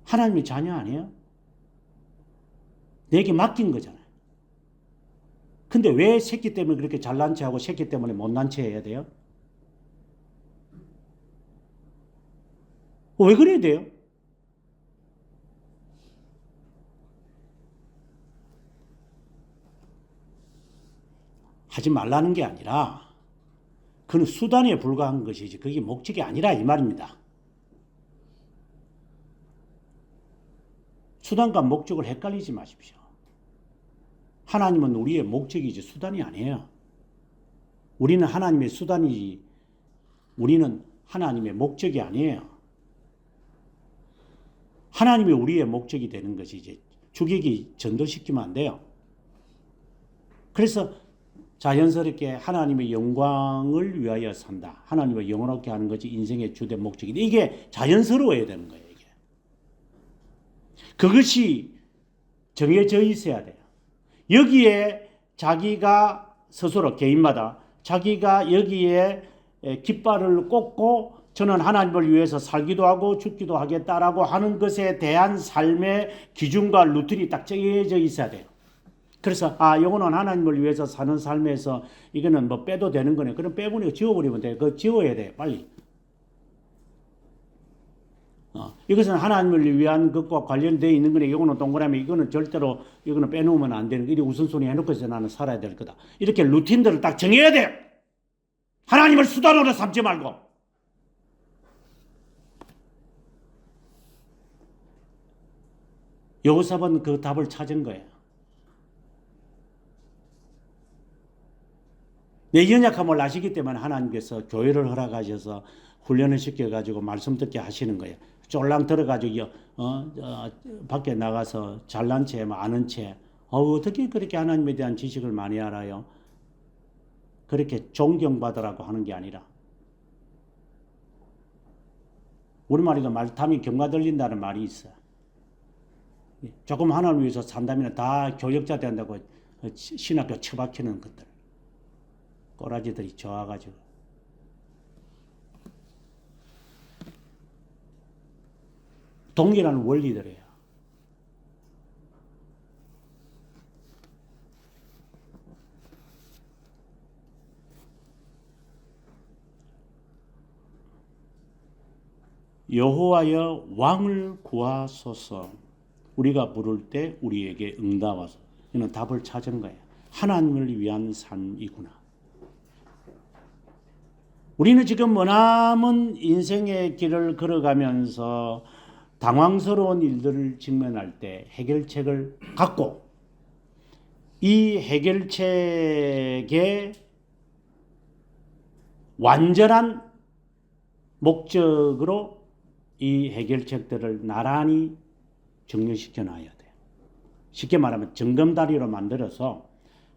하나님의 자녀 아니에요? 내게 맡긴 거잖아요. 근데 왜 새끼 때문에 그렇게 잘난 체하고 새끼 때문에 못난 체 해야 돼요? 왜 그래야 돼요? 하지 말라는 게 아니라 그는 수단에 불과한 것이지 그게 목적이 아니라 이 말입니다. 수단과 목적을 헷갈리지 마십시오. 하나님은 우리의 목적이지 수단이 아니에요. 우리는 하나님의 수단이지 우리는 하나님의 목적이 아니에요. 하나님이 우리의 목적이 되는 것이지 죽이기 전도시키면 안 돼요. 그래서 자연스럽게 하나님의 영광을 위하여 산다. 하나님을 영원하게 하는 것이 인생의 주된 목적인데 이게 자연스러워야 되는 거예요. 이게. 그것이 정해져 있어야 돼요. 여기에 자기가 스스로 개인마다 자기가 여기에 깃발을 꽂고 저는 하나님을 위해서 살기도 하고 죽기도 하겠다라고 하는 것에 대한 삶의 기준과 루틴이 딱 정해져 있어야 돼요. 그래서 이거는 하나님을 위해서 사는 삶에서 이거는 뭐 빼도 되는 거네. 그럼 빼버리고 지워버리면 돼. 그거 지워야 돼. 빨리. 이것은 하나님을 위한 것과 관련되어 있는 거네. 이거는 동그라미, 이거는 절대로 이거는 빼놓으면 안 되는 거. 이리 우선순위 해놓고서 나는 살아야 될 거다. 이렇게 루틴들을 딱 정해야 돼. 하나님을 수단으로 삼지 말고. 여호사밧은 그 답을 찾은 거예요. 내 연약함을 아시기 때문에 하나님께서 교회를 허락하셔서 훈련을 시켜가지고 말씀 듣게 하시는 거예요. 쫄랑 들어가지고 밖에 나가서 잘난 채, 아는 채 어떻게 그렇게 하나님에 대한 지식을 많이 알아요? 그렇게 존경받으라고 하는 게 아니라 우리말에도 말탐이 경과 들린다는 말이 있어요. 조금 하나님을 위해서 산다면 다 교역자 된다고 신학교 처박히는 것들 꼬라지들이 좋아가지고 동일한 원리들이에요. 여호와여 왕을 구하소서. 우리가 부를 때 우리에게 응답하소서. 이는 답을 찾은 거예요. 하나님을 위한 삶이구나. 우리는 지금 머나먼 인생의 길을 걸어가면서 당황스러운 일들을 직면할 때 해결책을 갖고 이 해결책의 완전한 목적으로 이 해결책들을 나란히 정리시켜 놔야 돼요. 쉽게 말하면 정금다리로 만들어서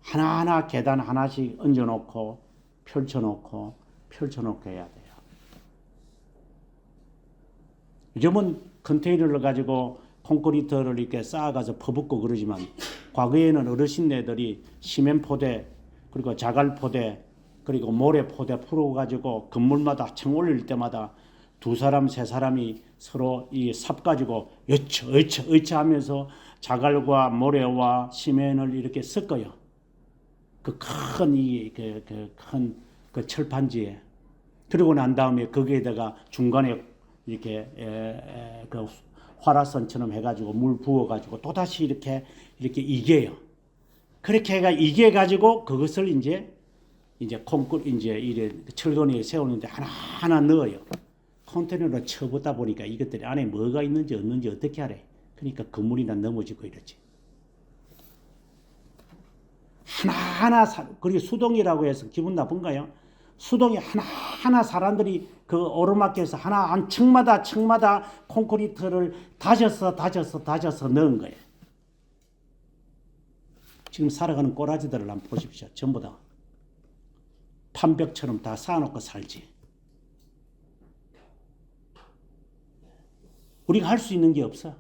하나하나 계단 하나씩 얹어놓고 펼쳐놓고 해야 돼요. 요즘은 컨테이너를 가지고 콘크리트를 이렇게 쌓아가서 퍼붓고 그러지만 과거에는 어르신네들이 시멘 포대 그리고 자갈 포대 그리고 모래 포대 풀어가지고 건물마다 층 올릴 때마다 두 사람 세 사람이 서로 이 삽 가지고 어처 하면서 자갈과 모래와 시멘을 이렇게 섞어요. 그 큰 그 철판지에. 그러고 난 다음에 거기에다가 중간에 이렇게 그 화라선처럼 해가지고 물 부어가지고 또 다시 이렇게 이게요. 그렇게 해가 이게 가지고 그것을 이제 이래 철근에 세우는데 하나 넣어요. 컨테이너로 쳐보다 보니까 이것들이 안에 뭐가 있는지 없는지 어떻게 알아? 그러니까 건물이나 넘어지고 이러지. 하나하나 그리고 수동이라고 해서 기분 나쁜가요? 수동이 하나하나 사람들이 그 오르막길에서 한 층마다 콘크리트를 다져서 넣은 거예요. 지금 살아가는 꼬라지들을 한번 보십시오. 전부 다 판벽처럼 다 쌓아놓고 살지. 우리가 할 수 있는 게 없어.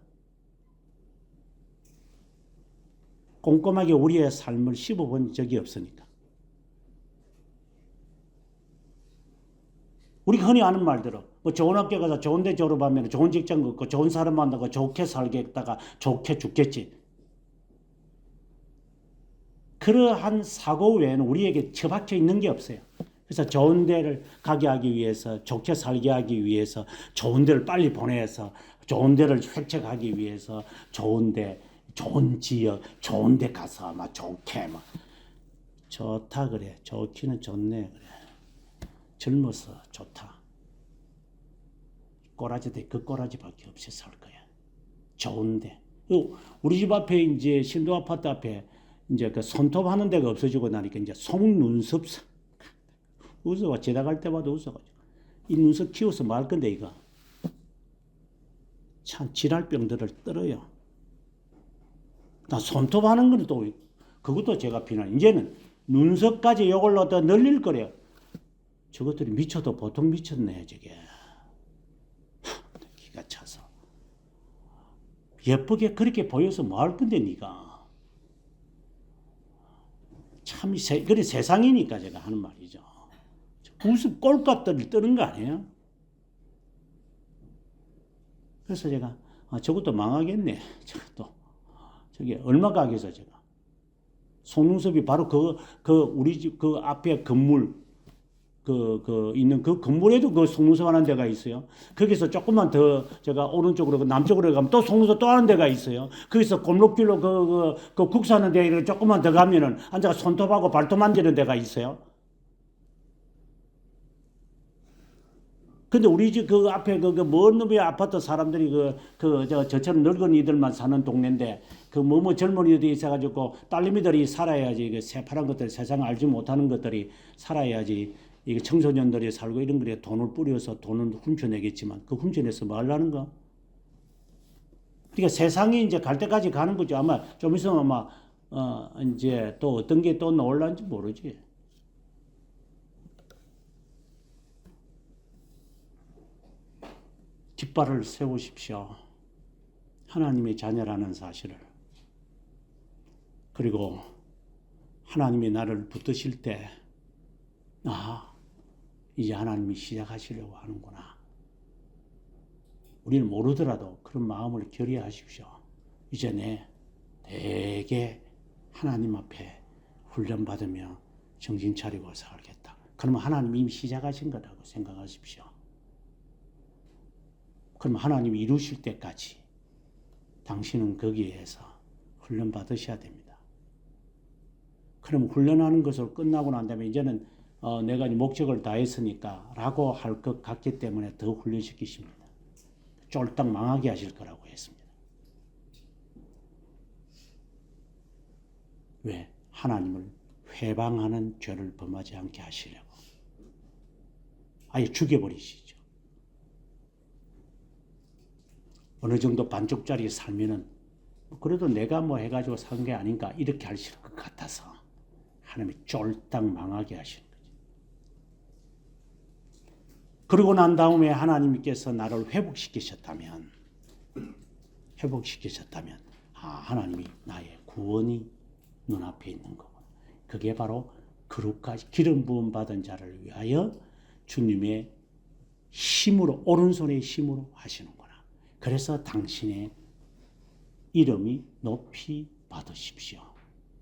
꼼꼼하게 우리의 삶을 씹어본 적이 없으니까. 우리가 흔히 하는 말대로 뭐 좋은 학교 가서 좋은 데 졸업하면 좋은 직장 갖고 좋은 사람 만나고 좋게 살겠다가 좋게 죽겠지. 그러한 사고 외에는 우리에게 처박혀 있는 게 없어요. 그래서 좋은 데를 가게 하기 위해서 좋게 살게 하기 위해서 좋은 데를 빨리 보내서 좋은 데를 획책하기 위해서 좋은 데 좋은 지역 좋은 데 가서 막 좋게 막 좋다 그래. 좋기는 좋네 그래. 젊어서 좋다. 꼬라지들 그 꼬라지밖에 없이 살 거야. 좋은데. 우리 집 앞에 이제 신도 아파트 앞에 이제 그 손톱 하는 데가 없어지고 나니까 이제 속눈썹 웃어가 지나갈 때마다 웃어가지고 이 눈썹 키워서 말 건데 이거 참 지랄병들을 떨어요. 나 손톱 하는 거는 또 그것도 제가 비난. 이제는 눈썹까지 이걸로 더 늘릴 거래요. 저것들이 미쳐도 보통 미쳤네 저게. 기가 차서. 예쁘게 그렇게 보여서 뭐 할 건데 네가. 참 그래 세상이니까 제가 하는 말이죠. 무슨 꼴값들을 뜨는 거 아니에요? 그래서 제가 저것도 망하겠네. 저게 얼마 가겠어 제가. 속눈썹이 바로 우리 집 그 앞에 건물 있는 그 건물에도 그 속눈썹 하는 데가 있어요. 거기서 조금만 더 제가 오른쪽으로 남쪽으로 가면 또 속눈썹 또 하는 데가 있어요. 거기서 골목길로 그 국사하는 데 조금만 더 가면은 앉아서 손톱하고 발톱 만지는 데가 있어요. 근데 우리 집 그 앞에 먼 놈의 아파트 사람들이 저처럼 늙은 이들만 사는 동네인데 젊은이들이 있어가지고 딸내미들이 살아야지 그 새파란 것들 세상 알지 못하는 것들이 살아야지 이게 청소년들이 살고 이런 거에 돈을 뿌려서 돈을 훔쳐내겠지만 그 훔쳐내서 뭐 하려는 거? 그러니까 세상이 이제 갈 때까지 가는 거죠. 아마 좀 있으면 아마 이제 또 어떤 게 또 나올란지 모르지. 깃발을 세우십시오. 하나님의 자녀라는 사실을. 그리고 하나님이 나를 붙드실 때 이제 하나님이 시작하시려고 하는구나. 우리는 모르더라도 그런 마음을 결의하십시오. 이제 내 되게 하나님 앞에 훈련받으며 정신 차리고 살겠다. 그러면 하나님이 이미 시작하신 거라고 생각하십시오. 그럼 하나님이 이루실 때까지 당신은 거기에서 훈련받으셔야 됩니다. 그럼 훈련하는 것으로 끝나고 난 다음에 이제는 내가 목적을 다했으니까 라고 할 것 같기 때문에 더 훈련시키십니다. 쫄딱 망하게 하실 거라고 했습니다. 왜? 하나님을 회방하는 죄를 범하지 않게 하시려고. 아예 죽여버리시죠. 어느 정도 반쪽짜리 살면은 그래도 내가 뭐 해가지고 산 게 아닌가 이렇게 하실 것 같아서 하나님이 쫄딱 망하게 하시는 거죠. 그러고 난 다음에 하나님께서 나를 회복시키셨다면 하나님이 나의 구원이 눈앞에 있는 거구나. 그게 바로 거룩까지 기름 부음 받은 자를 위하여 주님의 힘으로 오른손의 힘으로 하시는구나. 그래서 당신의 이름이 높이 받으십시오.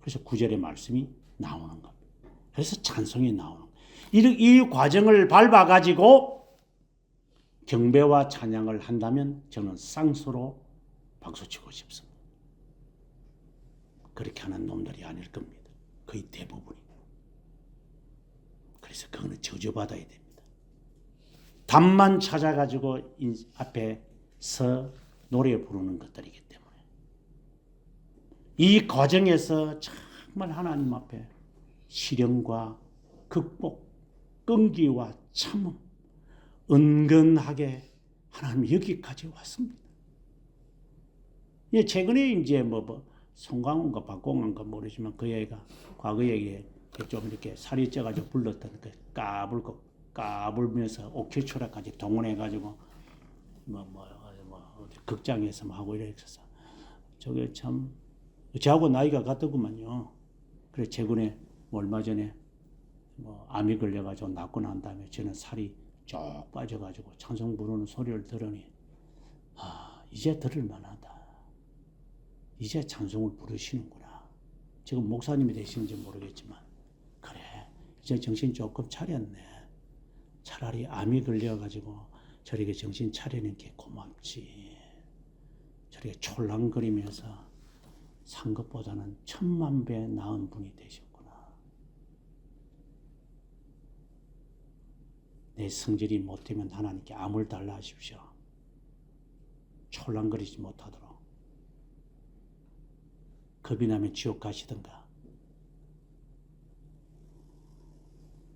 그래서 9절의 말씀이 나오는 겁니다. 그래서 찬송이 나오는 겁니다. 이 과정을 밟아가지고 경배와 찬양을 한다면 저는 쌍수로 박수치고 싶습니다. 그렇게 하는 놈들이 아닐 겁니다. 거의 대부분이. 그래서 그거는 저주받아야 됩니다. 답만 찾아가지고 앞에서 노래 부르는 것들이기 때문에 이 과정에서 정말 하나님 앞에 시련과 극복, 끈기와 참음, 은근하게 하나님 여기까지 왔습니다. 최근에 이제 송강호인가 박공환인가 모르지만 그 애가 과거에 좀 이렇게 살이 쪄가지고 불렀던 그 까불면서 오케스트라까지 동원해가지고 극장에서 하고 이랬었어. 저게 참 저하고 나이가 같더구만요. 그래 최근에 얼마 전에 암이 걸려가지고 낫고 난 다음에 저는 살이 쭉 빠져가지고 찬송 부르는 소리를 들으니 이제 들을 만하다. 이제 찬송을 부르시는구나. 지금 목사님이 되시는지 모르겠지만 그래 이제 정신 조금 차렸네. 차라리 암이 걸려가지고 저렇게 정신 차리는 게 고맙지. 저렇게 촐랑거리면서 산 것보다는 1000만 배 나은 분이 되셨구나. 내 성질이 못되면 하나님께 암을 달라 하십시오. 촐랑거리지 못하도록. 겁이 나면 지옥 가시든가.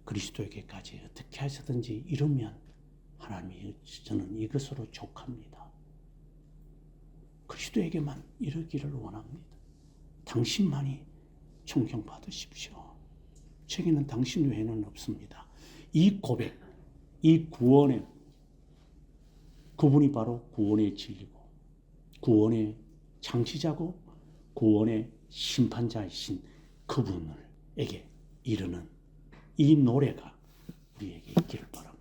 그리스도에게까지 어떻게 하시든지 이루면 하나님이 저는 이것으로 족합니다. 그리스도에게만 이르기를 원합니다. 당신만이 존경받으십시오. 저에게는 당신 외에는 없습니다. 이 고백, 이 구원의 그분이 바로 구원의 진리고 구원의 창시자고 구원의 심판자이신 그분에게 이르는 이 노래가 우리에게 있기를 바랍니다.